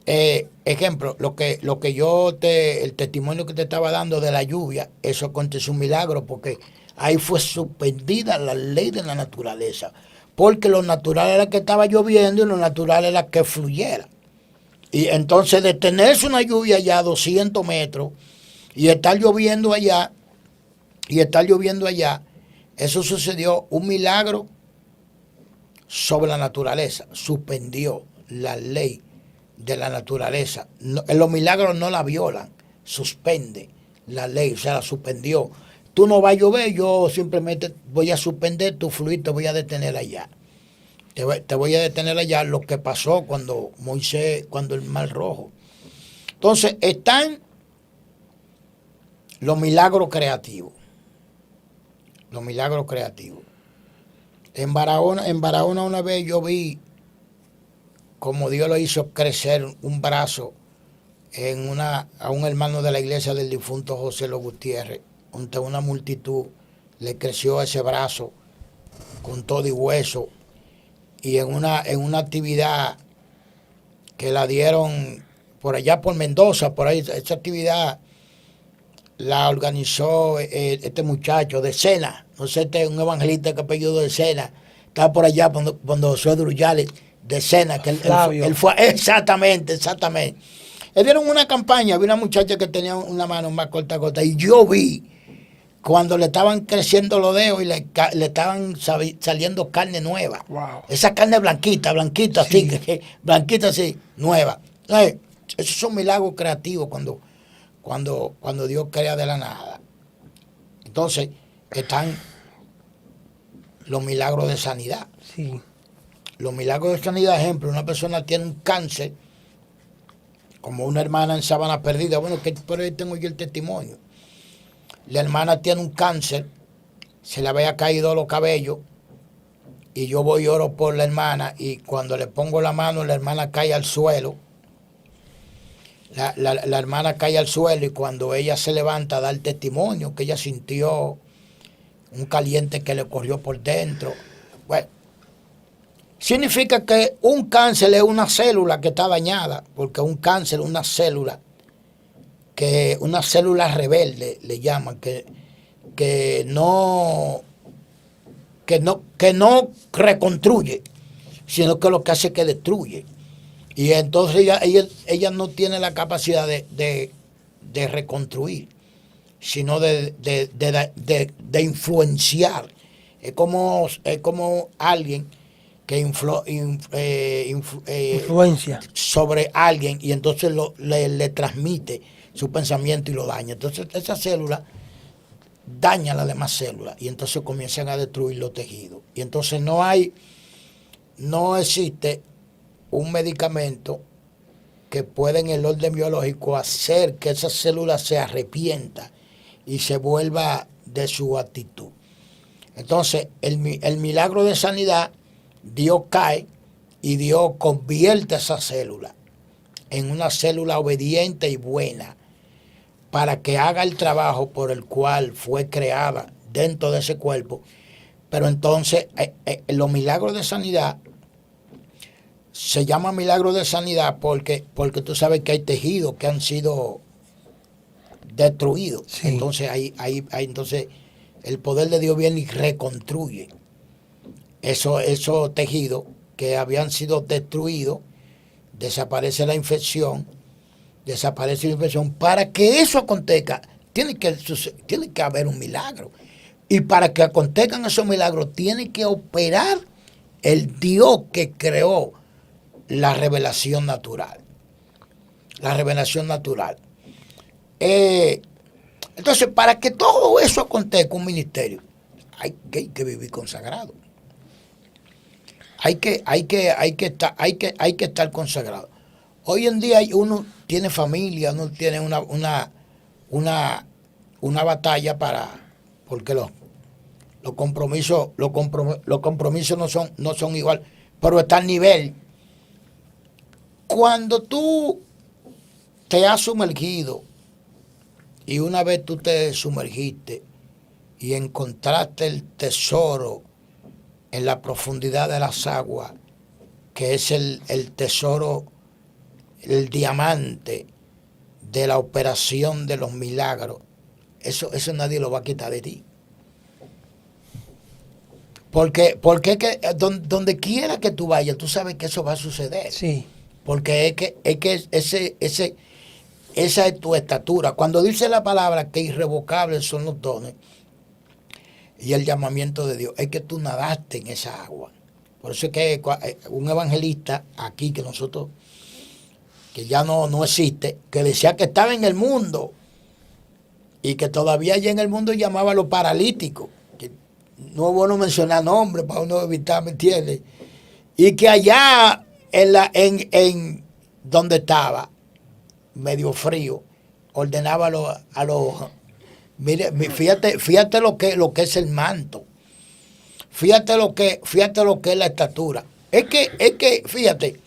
ejemplo, el testimonio que te estaba dando de la lluvia, eso aconteció un milagro porque ahí fue suspendida la ley de la naturaleza. Porque lo natural era que estaba lloviendo y lo natural era que fluyera. Y entonces detenerse una lluvia allá a 200 metros y estar lloviendo allá, eso sucedió, un milagro sobre la naturaleza, suspendió la ley de la naturaleza. No, los milagros no la violan, suspende la ley, o sea, la suspendió. Tú no vas a llover, yo simplemente voy a suspender tu fluir, te voy a detener allá. Te voy a detener allá lo que pasó cuando cuando el Mar Rojo. Entonces, están los milagros creativos. Los milagros creativos. En Barahona una vez yo vi como Dios lo hizo crecer un brazo a un hermano de la iglesia del difunto José Lo Gutiérrez. Ante una multitud le creció ese brazo con todo y hueso. Y en una actividad que la dieron por allá por Mendoza, por ahí, esa actividad la organizó este muchacho de Sena, no sé, un evangelista que apellido de Sena, estaba por allá cuando Josué Druyales de Sena, que él fue, exactamente. Le dieron una campaña, vi una muchacha que tenía una mano más corta, y yo vi cuando le estaban creciendo los dedos y le estaban saliendo carne nueva. Wow. Esa carne blanquita, sí. Así, blanquita así, nueva. Esos son milagros creativos cuando Dios crea de la nada. Entonces, están los milagros de sanidad. Sí. Los milagros de sanidad, ejemplo, una persona tiene un cáncer, como una hermana en Sabana Perdida, bueno, que por ahí tengo yo el testimonio. La hermana tiene un cáncer, se le había caído los cabellos, y yo voy y oro por la hermana, y cuando le pongo la mano, la hermana cae al suelo. La hermana cae al suelo, y cuando ella se levanta da el testimonio que ella sintió un caliente que le corrió por dentro. Bueno, significa que un cáncer es una célula que está dañada, porque un cáncer es una célula rebelde, le llaman, que no reconstruye, sino que lo que hace es que destruye. Y entonces ella no tiene la capacidad de reconstruir, sino de influenciar. Es como alguien que influencia sobre alguien, y entonces le transmite su pensamiento y lo daña. Entonces esa célula daña a las demás células y entonces comienzan a destruir los tejidos. Y entonces no existe un medicamento que pueda en el orden biológico hacer que esa célula se arrepienta y se vuelva de su actitud. Entonces el milagro de sanidad, Dios cae y Dios convierte esa célula en una célula obediente y buena para que haga el trabajo por el cual fue creada dentro de ese cuerpo. Pero entonces los milagros de sanidad se llaman milagros de sanidad porque tú sabes que hay tejidos que han sido destruidos. Sí. Entonces entonces el poder de Dios viene y reconstruye esos tejidos que habían sido destruidos. Desaparece la infección, para que eso acontezca tiene que haber un milagro, y para que acontezcan esos milagros tiene que operar el Dios que creó la revelación natural. Entonces, para que todo eso acontezca, un ministerio, hay que vivir consagrado. Hay que estar consagrado. Hoy en día uno tiene familia, uno tiene una batalla porque los compromisos no son igual. pero está al nivel. Cuando tú te has sumergido y una vez tú te sumergiste y encontraste el tesoro en la profundidad de las aguas, que es el tesoro, el diamante de la operación de los milagros, eso nadie lo va a quitar de ti. Porque que donde quiera que tú vayas, tú sabes que eso va a suceder. Sí. Porque es que esa es tu estatura. Cuando dice la palabra que irrevocables son los dones y el llamamiento de Dios, es que tú nadaste en esa agua. Por eso es que un evangelista aquí que nosotros, que ya no existe, que decía que estaba en el mundo y que todavía allá en el mundo llamaba a los paralíticos. Que no es bueno mencionar nombres para uno evitar, ¿me entiendes? Y que allá en donde estaba, medio frío, ordenaba a los mire, fíjate lo que es el manto. Fíjate lo que es la estatura. Es que, fíjate,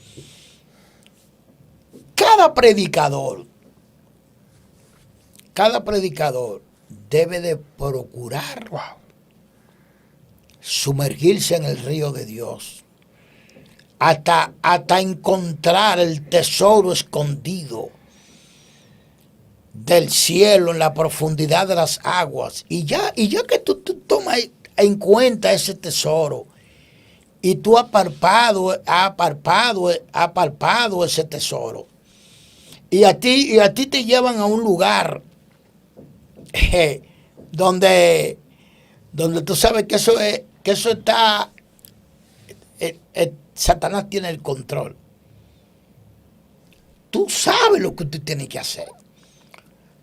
cada predicador debe de procurar sumergirse en el río de Dios hasta encontrar el tesoro escondido del cielo en la profundidad de las aguas. Y ya que tú tomas en cuenta ese tesoro y tú has palpado ese tesoro y a ti te llevan a un lugar donde tú sabes que eso está, Satanás tiene el control. Tú sabes lo que tú tienes que hacer.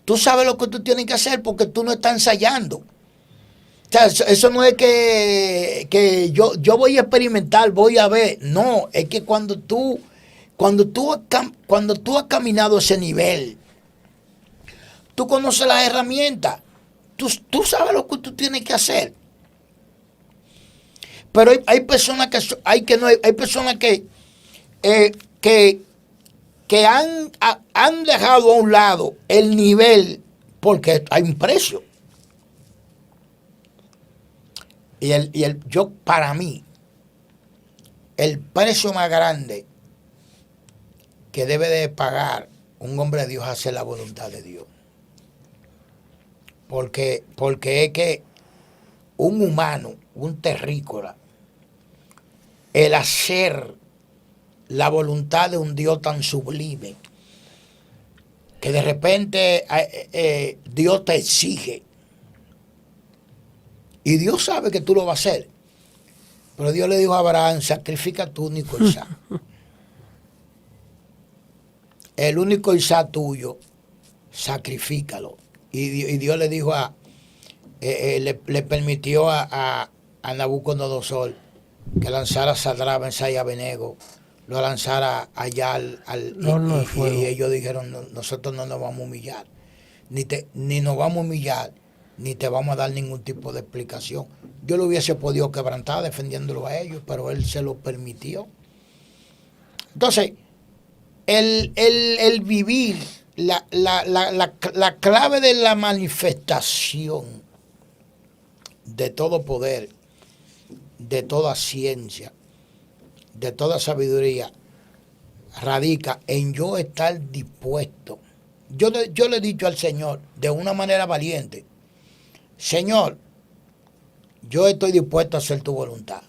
Tú sabes lo que tú tienes que hacer porque tú no estás ensayando. O sea, eso no es que yo voy a experimentar, voy a ver. No, es que cuando tú has caminado ese nivel, tú conoces las herramientas. Tú sabes lo que tú tienes que hacer. Pero hay personas hay personas que han dejado a un lado el nivel porque hay un precio. Yo, para mí, el precio más grande que debe de pagar un hombre de Dios es hacer la voluntad de Dios. Porque es que un humano, un terrícola, el hacer la voluntad de un Dios tan sublime, que de repente Dios te exige, y Dios sabe que tú lo vas a hacer, pero Dios le dijo a Abraham: sacrifica tu único Isaac. El único Isaac tuyo, sacrifícalo. Y Dios le dijo le permitió a Nabucodonosor que lanzara a Sadrach, Mesach y Abednego, lo lanzara allá y ellos dijeron: nosotros no nos vamos a humillar, ni nos vamos a humillar, ni te vamos a dar ningún tipo de explicación. Yo lo hubiese podido quebrantar defendiéndolo a ellos, pero él se lo permitió. Entonces, el vivir la clave de la manifestación de todo poder, de toda ciencia, de toda sabiduría, radica en yo estar dispuesto. Yo le he dicho al Señor de una manera valiente: Señor, yo estoy dispuesto a hacer tu voluntad.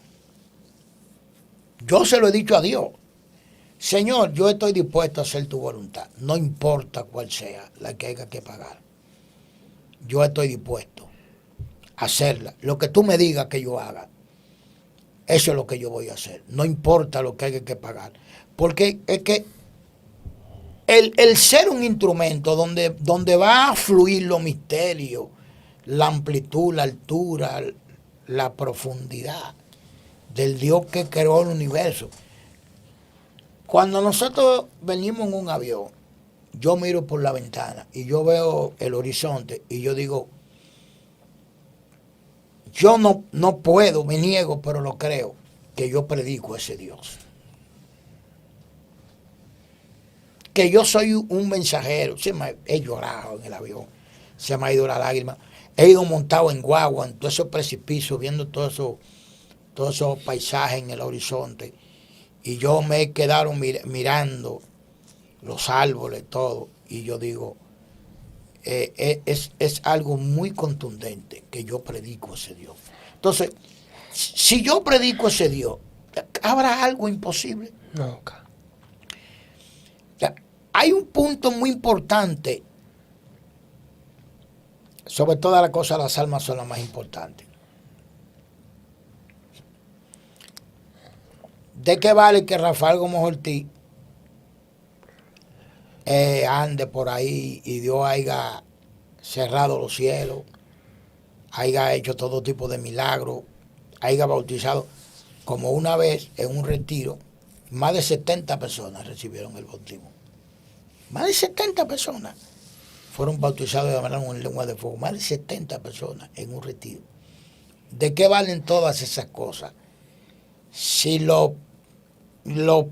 Yo se lo he dicho a Dios: Señor, yo estoy dispuesto a hacer tu voluntad, no importa cuál sea la que haya que pagar. Yo estoy dispuesto a hacerla. Lo que tú me digas que yo haga, eso es lo que yo voy a hacer. No importa lo que haya que pagar. Porque es que el ser un instrumento donde va a fluir los misterios, la amplitud, la altura, la profundidad del Dios que creó el universo. Cuando nosotros venimos en un avión, yo miro por la ventana y yo veo el horizonte y yo digo: yo no puedo, me niego, pero lo creo, que yo predico ese Dios. Que yo soy un mensajero. He llorado en el avión, se me ha ido la lágrima. He ido montado en guagua, en todos esos precipicios, viendo todos esos paisajes en el horizonte. Y yo me he quedado mirando los árboles, todo. Y yo digo, es algo muy contundente que yo predico ese Dios. Entonces, si yo predico ese Dios, ¿habrá algo imposible? Nunca. Hay un punto muy importante. Sobre todas las cosas, las almas son las más importantes. ¿De qué vale que Rafael Gómez Ortiz ande por ahí y Dios haya cerrado los cielos, haya hecho todo tipo de milagros, haya bautizado? Como una vez en un retiro, más de 70 personas recibieron el bautismo. Más de 70 personas fueron bautizados y hablaron en lengua de fuego. Más de 70 personas en un retiro. ¿De qué valen todas esas cosas? Si lo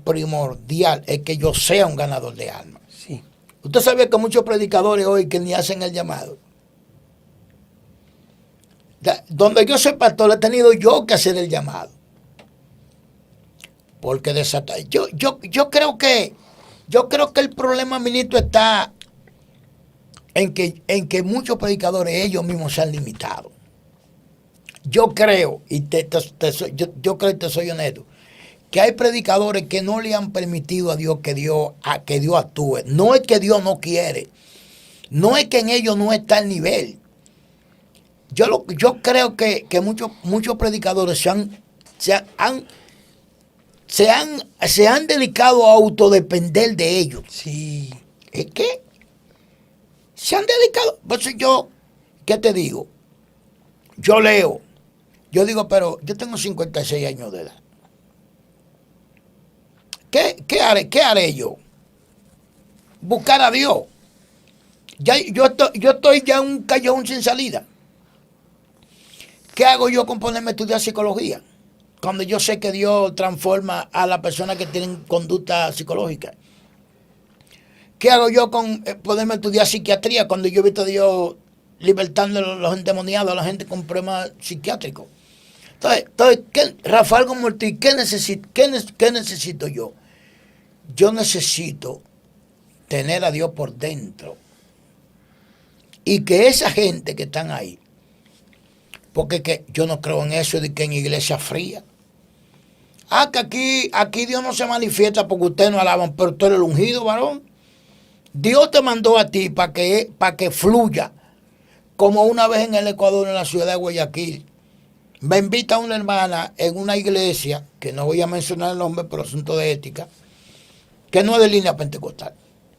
primordial es que yo sea un ganador de almas. Sí. Usted sabe que muchos predicadores hoy que ni hacen el llamado. Donde yo soy pastor, he tenido yo que hacer el llamado. Porque yo creo que el problema, ministro, está en que muchos predicadores ellos mismos se han limitado. Yo creo, y yo creo que te soy honesto, que hay predicadores que no le han permitido a Dios que Dios actúe. No es que Dios no quiere, no es que en ellos no está el nivel. Yo creo que muchos predicadores se han dedicado a autodepender de ellos. Sí. ¿Es que? Se han dedicado. Pues yo, ¿qué te digo? Yo leo. Yo digo, pero yo tengo 56 años de edad. ¿Qué haré yo? Buscar a Dios. Yo estoy ya en un callejón sin salida. ¿Qué hago yo con ponerme a estudiar psicología? Cuando yo sé que Dios transforma a las personas que tienen conducta psicológica. ¿Qué hago yo con poderme estudiar psiquiatría cuando yo he visto a Dios libertando a los endemoniados, a la gente con problemas psiquiátricos? Entonces Rafael Gómez Ortiz, ¿qué necesito yo? Yo necesito tener a Dios por dentro. Y que esa gente que están ahí, porque que yo no creo en eso de que en iglesia fría. Que aquí Dios no se manifiesta porque ustedes no alaban, pero tú eres el ungido, varón. Dios te mandó a ti para que fluya. Como una vez en el Ecuador, en la ciudad de Guayaquil, me invita una hermana en una iglesia, que no voy a mencionar el nombre por asunto de ética, que no es de línea pentecostal.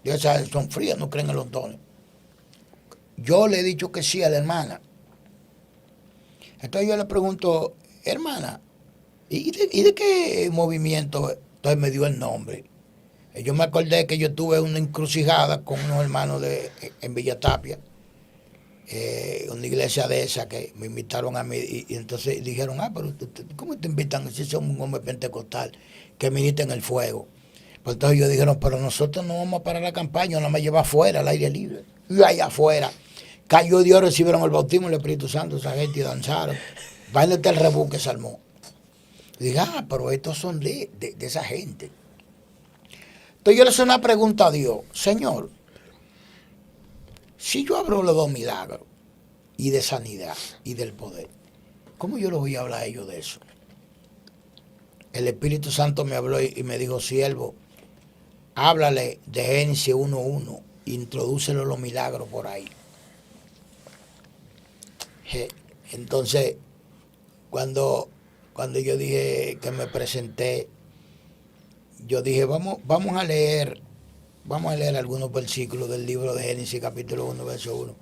Esas son frías, no creen en los dones. Yo le he dicho que sí a la hermana. Entonces yo le pregunto, hermana, ¿y de qué movimiento? Entonces me dio el nombre. Yo me acordé que yo tuve una encrucijada con unos hermanos en Villa Tapia, una iglesia de esa que me invitaron a mí, y entonces dijeron, pero ¿cómo te invitan si somos un hombre pentecostal que milita en el fuego? Pues entonces ellos dijeron, pero nosotros no vamos a parar la campaña, nada más lleva afuera, al aire libre. Y allá afuera cayó Dios, recibieron el bautismo del Espíritu Santo, esa gente, y danzaron. Váyanse el rebú que se armó. Y dije, pero estos son de esa gente. Entonces yo le hice una pregunta a Dios, Señor, si yo hablo los 2 milagros, y de sanidad, y del poder, ¿cómo yo les voy a hablar a ellos de eso? El Espíritu Santo me habló y me dijo, siervo, háblale de Génesis 1:1, introdúcelo los milagros por ahí. Entonces, cuando yo dije que me presenté, yo dije, vamos a leer algunos versículos del libro de Génesis, capítulo 1, verso 1.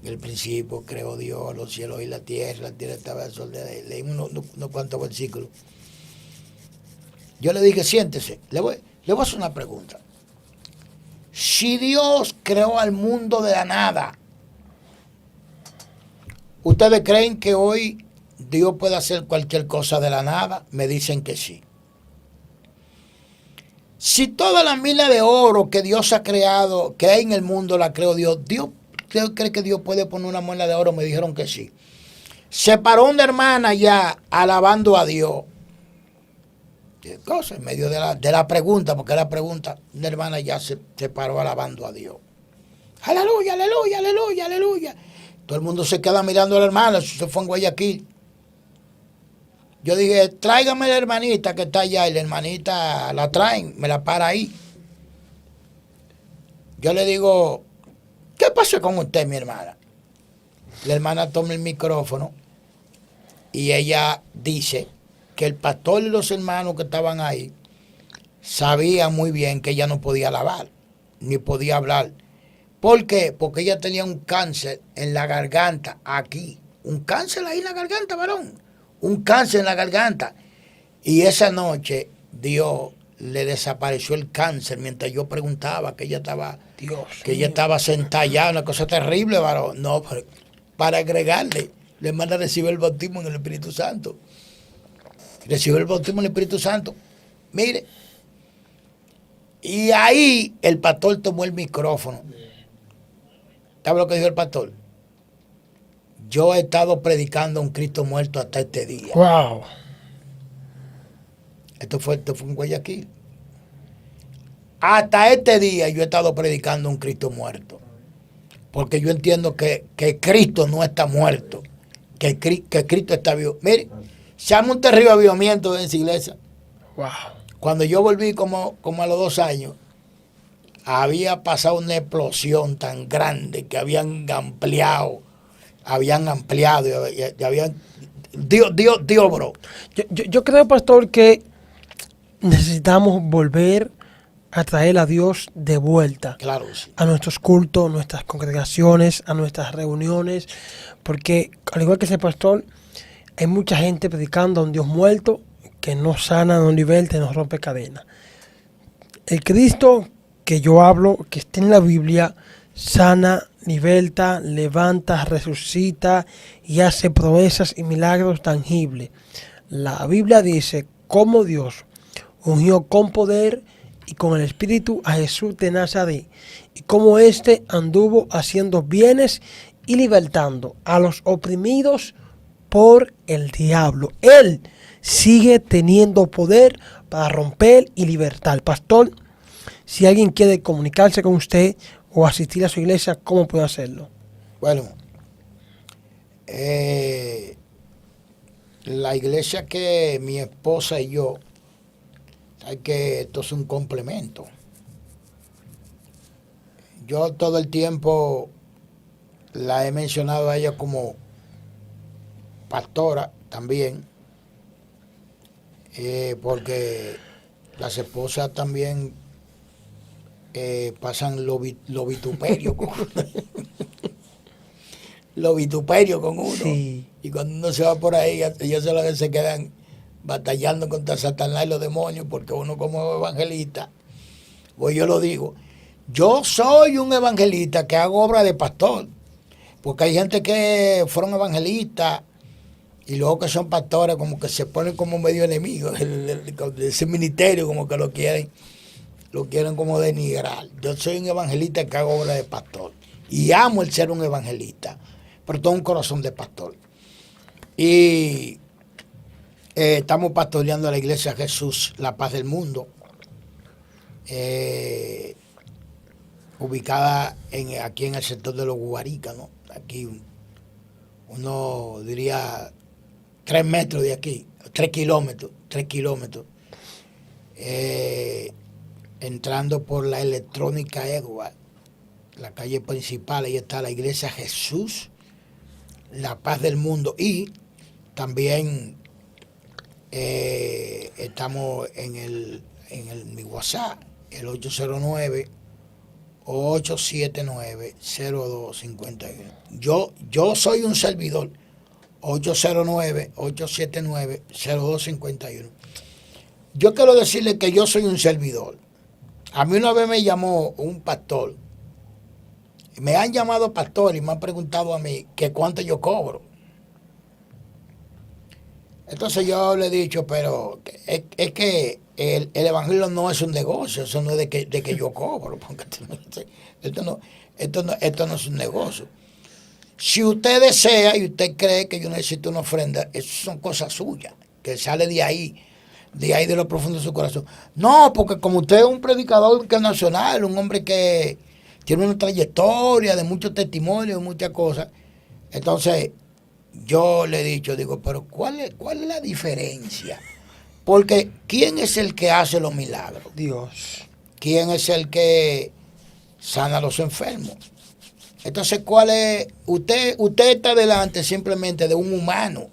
En el principio creó Dios los cielos y la tierra estaba al sol de él. Leí unos cuantos versículos. Yo le dije, siéntese, le voy a hacer una pregunta. Si Dios creó al mundo de la nada, ¿ustedes creen que hoy Dios puede hacer cualquier cosa de la nada, me dicen que sí. Si toda la mina de oro que Dios ha creado, que hay en el mundo, la creó Dios, ¿usted cree que Dios puede poner una mina de oro? Me dijeron que sí. Se paró una hermana ya alabando a Dios. ¿Qué cosa? En medio de la pregunta, porque la pregunta, una hermana ya se paró alabando a Dios. Aleluya, aleluya, aleluya, aleluya. Todo el mundo se queda mirando a la hermana, eso se fue en Guayaquil. Yo dije, tráigame la hermanita que está allá, y la hermanita la traen, me la para ahí. Yo le digo, ¿qué pasó con usted, mi hermana? La hermana toma el micrófono y ella dice que el pastor y los hermanos que estaban ahí sabían muy bien que ella no podía alabar, ni podía hablar. ¿Por qué? Porque ella tenía un cáncer en la garganta, aquí. Un cáncer ahí en la garganta, varón. Un cáncer en la garganta. Y esa noche Dios le desapareció el cáncer mientras yo preguntaba que ella estaba, ella estaba sentada ya, una cosa terrible, varón. No, para agregarle, la hermana recibió el bautismo en el Espíritu Santo. Recibió el bautismo en el Espíritu Santo. Mire. Y ahí el pastor tomó el micrófono. ¿Sabe lo que dijo el pastor? Yo he estado predicando a un Cristo muerto hasta este día. Wow. Esto fue en Guayaquil. Hasta este día yo he estado predicando a un Cristo muerto. Porque yo entiendo que Cristo no está muerto. Que Cristo está vivo. Mire, se llama un terrible avivamiento en esa iglesia. Wow. Cuando yo volví como a los 2 años, había pasado una explosión tan grande que habían ampliado, y habían Dios, bro. Yo creo, pastor, que necesitamos volver a traer a Dios de vuelta. Claro, sí. A nuestros cultos, nuestras congregaciones, a nuestras reuniones, porque al igual que ese pastor, hay mucha gente predicando a un Dios muerto que no sana, no liberta, no rompe cadenas. El Cristo que yo hablo, que está en la Biblia, sana, liberta, levanta, resucita y hace proezas y milagros tangibles. La Biblia dice cómo Dios ungió con poder y con el Espíritu a Jesús de Nazaret, y cómo éste anduvo haciendo bienes y libertando a los oprimidos por el diablo. Él sigue teniendo poder para romper y libertar. Pastor, si alguien quiere comunicarse con usted o asistir a su iglesia, ¿cómo puede hacerlo? Bueno, la iglesia que mi esposa y yo, hay que esto es un complemento. Yo todo el tiempo la he mencionado a ella como pastora también, porque las esposas también pasan lo vituperio con uno. Lo vituperio con uno. Sí. Y cuando uno se va por ahí, ellos solamente se quedan batallando contra Satanás y los demonios, porque uno como evangelista, pues yo lo digo, yo soy un evangelista que hago obra de pastor, porque hay gente que fueron evangelistas y luego que son pastores como que se ponen como medio enemigos de ese ministerio, como que lo quieren como denigrar. Yo soy un evangelista que hago obra de pastor y amo el ser un evangelista, pero tengo un corazón de pastor. Y estamos pastoreando a la iglesia Jesús, la paz del mundo, ubicada aquí en el sector de los Guaricas, ¿no? Aquí uno diría 3 metros de aquí, 3 kilómetros, entrando por la electrónica Edward, la calle principal, ahí está la iglesia Jesús, la paz del mundo. Y también estamos en mi WhatsApp, el 809-879-0251. Yo soy un servidor, 809-879-0251. Yo quiero decirle que yo soy un servidor. A mí una vez me llamó un pastor. Me han llamado pastor y me han preguntado a mí que cuánto yo cobro. Entonces yo le he dicho, pero es que el evangelio no es un negocio, eso no es de que yo cobro, porque esto no es un negocio. Si usted desea y usted cree que yo necesito una ofrenda, eso son cosas suyas, que sale de ahí de lo profundo de su corazón. No, porque como usted es un predicador nacional, un hombre que tiene una trayectoria de muchos testimonios, muchas cosas, entonces yo le he dicho, digo, pero cuál es la diferencia? Porque ¿quién es el que hace los milagros? Dios. ¿Quién es el que sana a los enfermos? Entonces, ¿cuál es? Usted está delante simplemente de un humano.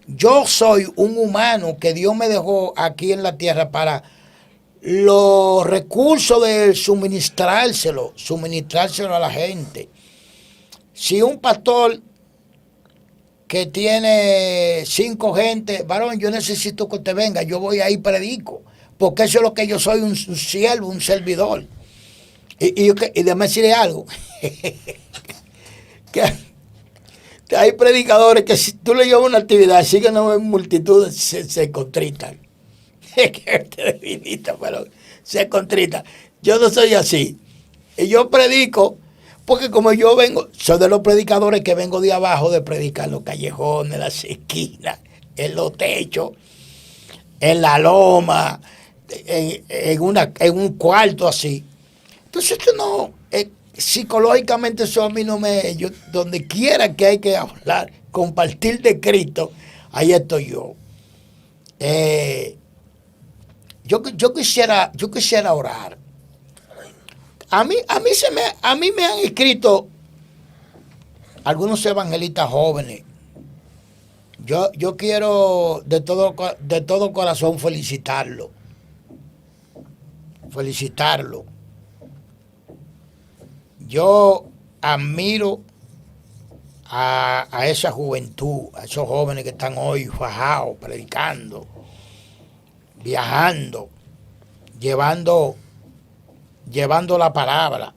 Yo soy un humano que Dios me dejó aquí en la tierra para los recursos de suministrárselo a la gente. Si un pastor que tiene 5 gente, varón, yo necesito que usted venga, yo voy ahí y predico, porque eso es lo que yo soy, un siervo, un servidor. Y déjame decirle algo, que hay predicadores que si tú le llevas una actividad, así que no ven multitudes, se contritan. Es que usted vinita, pero se contrita. Yo no soy así. Y yo predico, porque como yo vengo, soy de los predicadores que vengo de abajo de predicar en los callejones, en las esquinas, en los techos, en la loma, en un cuarto así. Entonces esto no, psicológicamente eso a mí no me, yo, donde quiera que hay que hablar, compartir de Cristo, ahí estoy yo. Yo quisiera orar. A mí me han escrito algunos evangelistas jóvenes. Yo quiero de todo corazón felicitarlo. Yo admiro a esa juventud, a esos jóvenes que están hoy fajados, predicando, viajando, llevando la palabra.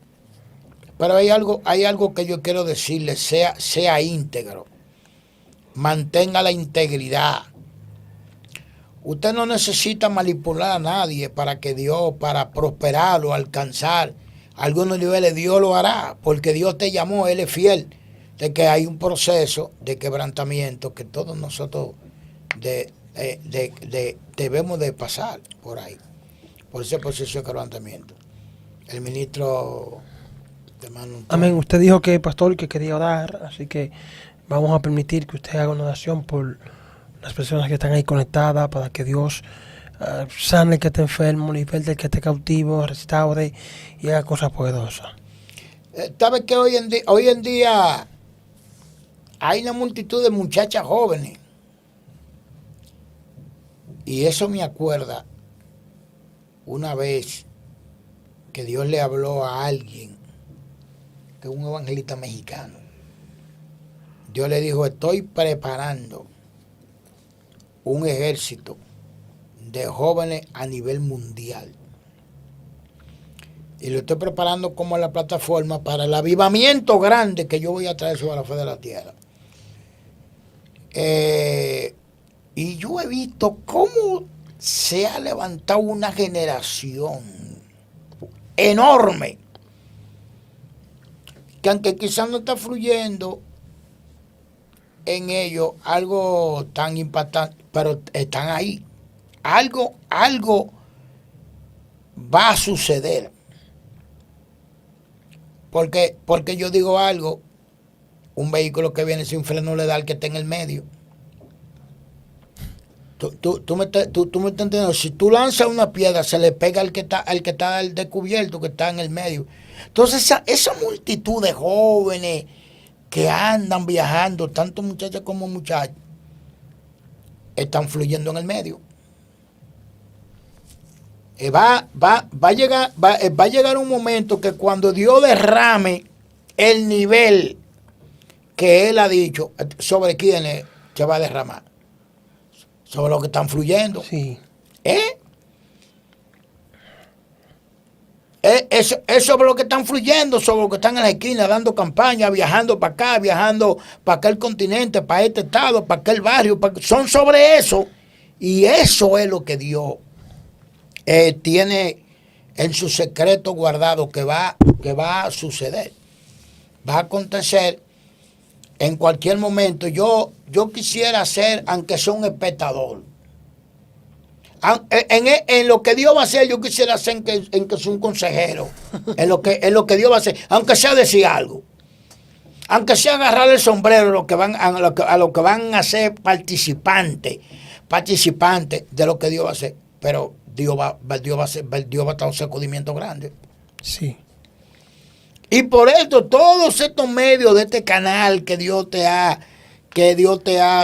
Pero hay algo que yo quiero decirle, sea íntegro, mantenga la integridad. Usted no necesita manipular a nadie para prosperar o alcanzar algunos niveles. Dios lo hará, porque Dios te llamó, Él es fiel, de que hay un proceso de quebrantamiento que todos nosotros debemos de pasar por ahí, por ese proceso de quebrantamiento. El ministro de Manu. Amén. Usted dijo que, pastor, que quería orar, así que vamos a permitir que usted haga una oración por las personas que están ahí conectadas, para que Dios sane el que esté enfermo, liberte el que esté cautivo, restaure y haga cosas poderosas. ¿Sabes que hoy en día hay una multitud de muchachas jóvenes? Y eso me acuerda una vez que Dios le habló a alguien, que es un evangelista mexicano. Dios le dijo, estoy preparando un ejército de jóvenes a nivel mundial. Y lo estoy preparando como la plataforma para el avivamiento grande que yo voy a traer sobre la faz de la tierra. Y yo he visto cómo se ha levantado una generación enorme, que aunque quizás no está fluyendo en ellos algo tan impactante, pero están ahí. Algo va a suceder. Porque yo digo algo, un vehículo que viene sin freno le da al que está en el medio. Tú me estás entendiendo. Si tú lanzas una piedra, se le pega al que está al descubierto, que está en el medio. Entonces esa multitud de jóvenes que andan viajando, tanto muchachas como muchachos, están fluyendo en el medio. Va a llegar un momento que cuando Dios derrame el nivel que Él ha dicho, ¿sobre quiénes se va a derramar? Sobre los que están fluyendo. Sí. Es sobre lo que están fluyendo, sobre lo que están en la esquina, dando campaña, viajando para acá, viajando para aquel continente, para este estado, para aquel barrio. Son sobre eso. Y eso es lo que Dios tiene en su secreto guardado que va a suceder. Va a acontecer en cualquier momento. Yo quisiera ser, aunque sea un espectador. En lo que Dios va a hacer, yo quisiera ser en que sea un consejero. En lo que Dios va a hacer, aunque sea decir algo. Aunque sea agarrar el sombrero a lo que van a ser participantes de lo que Dios va a hacer. Pero Dios va a estar un sacudimiento grande. Sí. Y por esto, todos estos medios de este canal que Dios te ha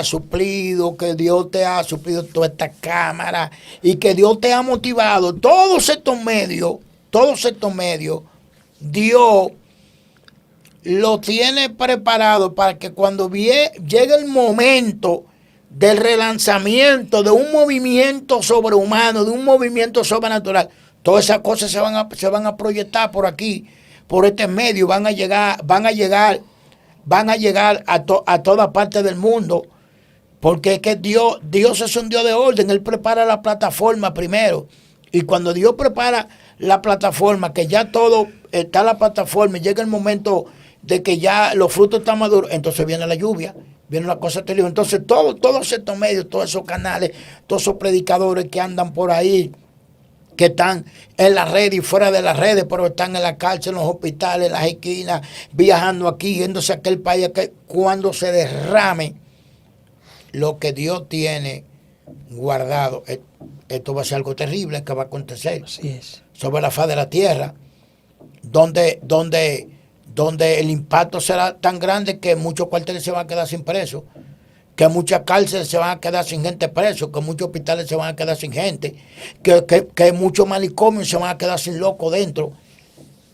suplido, que Dios te ha suplido toda esta cámara y que Dios te ha motivado, todos estos medios, Dios lo tiene preparado para que cuando llegue el momento del relanzamiento de un movimiento sobrehumano, de un movimiento sobrenatural, todas esas cosas se van a proyectar por aquí, por este medio, van a llegar a toda parte del mundo, porque es que Dios es un Dios de orden. Él prepara la plataforma primero, y cuando Dios prepara la plataforma, que ya todo está en la plataforma y llega el momento de que ya los frutos están maduros, entonces viene la lluvia, viene la cosa terrible. Entonces todos estos medios, todos esos canales, todos esos predicadores que andan por ahí, que están en las redes y fuera de las redes, pero están en la cárcel, en los hospitales, en las esquinas, viajando aquí, yéndose a aquel país, cuando se derrame lo que Dios tiene guardado, esto va a ser algo terrible que va a acontecer. Así es. Sobre la faz de la tierra, donde el impacto será tan grande que muchos cuarteles se van a quedar sin presos, que muchas cárceles se van a quedar sin gente preso, que muchos hospitales se van a quedar sin gente, que muchos manicomios se van a quedar sin locos dentro,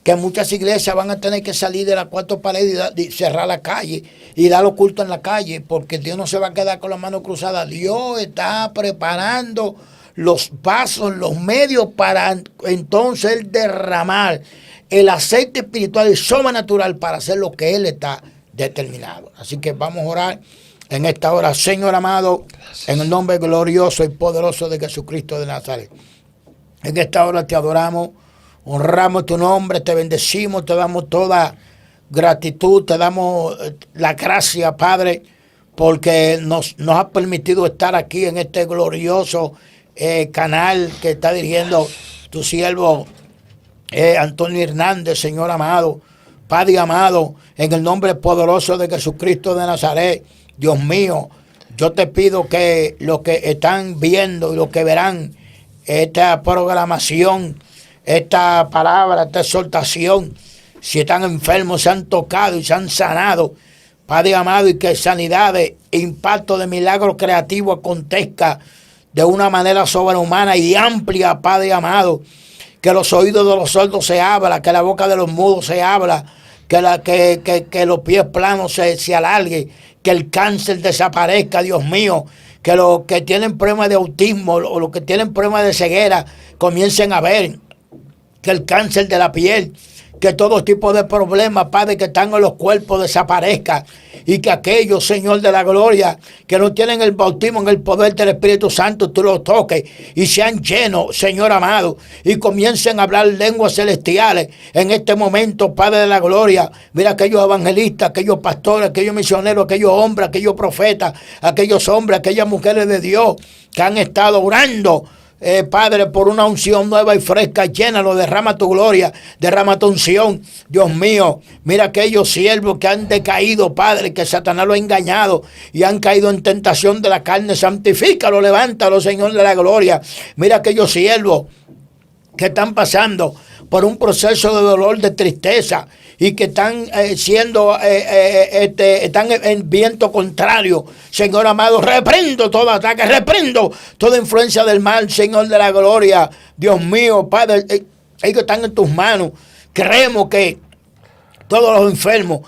que muchas iglesias van a tener que salir de las cuatro paredes y cerrar la calle y dar los cultos en la calle, porque Dios no se va a quedar con las manos cruzadas. Dios está preparando los pasos, los medios para entonces Él derramar el aceite espiritual y sobrenatural para hacer lo que Él está determinado. Así que vamos a orar en esta hora. Señor amado, gracias. En el nombre glorioso y poderoso de Jesucristo de Nazaret, en esta hora te adoramos, honramos tu nombre, te bendecimos, te damos toda gratitud, te damos la gracia, Padre, porque nos ha permitido estar aquí en este glorioso canal que está dirigiendo tu siervo Antonio Hernández, Señor amado, Padre amado, en el nombre poderoso de Jesucristo de Nazaret. Dios mío, yo te pido que los que están viendo y los que verán esta programación, esta palabra, esta exhortación, si están enfermos, se han tocado y se han sanado, Padre amado, y que sanidades, impacto de milagros creativos acontezca de una manera sobrehumana y amplia, Padre amado, que los oídos de los sordos se abran, que la boca de los mudos se abra, que los pies planos se alarguen, que el cáncer desaparezca, Dios mío, que los que tienen problemas de autismo o los que tienen problemas de ceguera comiencen a ver, que el cáncer de la piel, que todo tipo de problemas, Padre, que están en los cuerpos desaparezca, y que aquellos, Señor de la gloria, que no tienen el bautismo en el poder del Espíritu Santo, tú los toques y sean llenos, Señor amado, y comiencen a hablar lenguas celestiales en este momento, Padre de la gloria. Mira aquellos evangelistas, aquellos pastores, aquellos misioneros, aquellos hombres, aquellos profetas, aquellos hombres, aquellas mujeres de Dios que han estado orando, Padre, por una unción nueva y fresca, llénalo, derrama tu gloria, derrama tu unción, Dios mío. Mira aquellos siervos que han decaído, Padre, que Satanás lo ha engañado y han caído en tentación de la carne, santifícalo, levántalo, Señor de la gloria. Mira aquellos siervos que están pasando por un proceso de dolor, de tristeza, y que están están en viento contrario. Señor amado, reprendo todo ataque, reprendo toda influencia del mal, Señor de la gloria. Dios mío, Padre, ellos están en tus manos. Creemos que todos los enfermos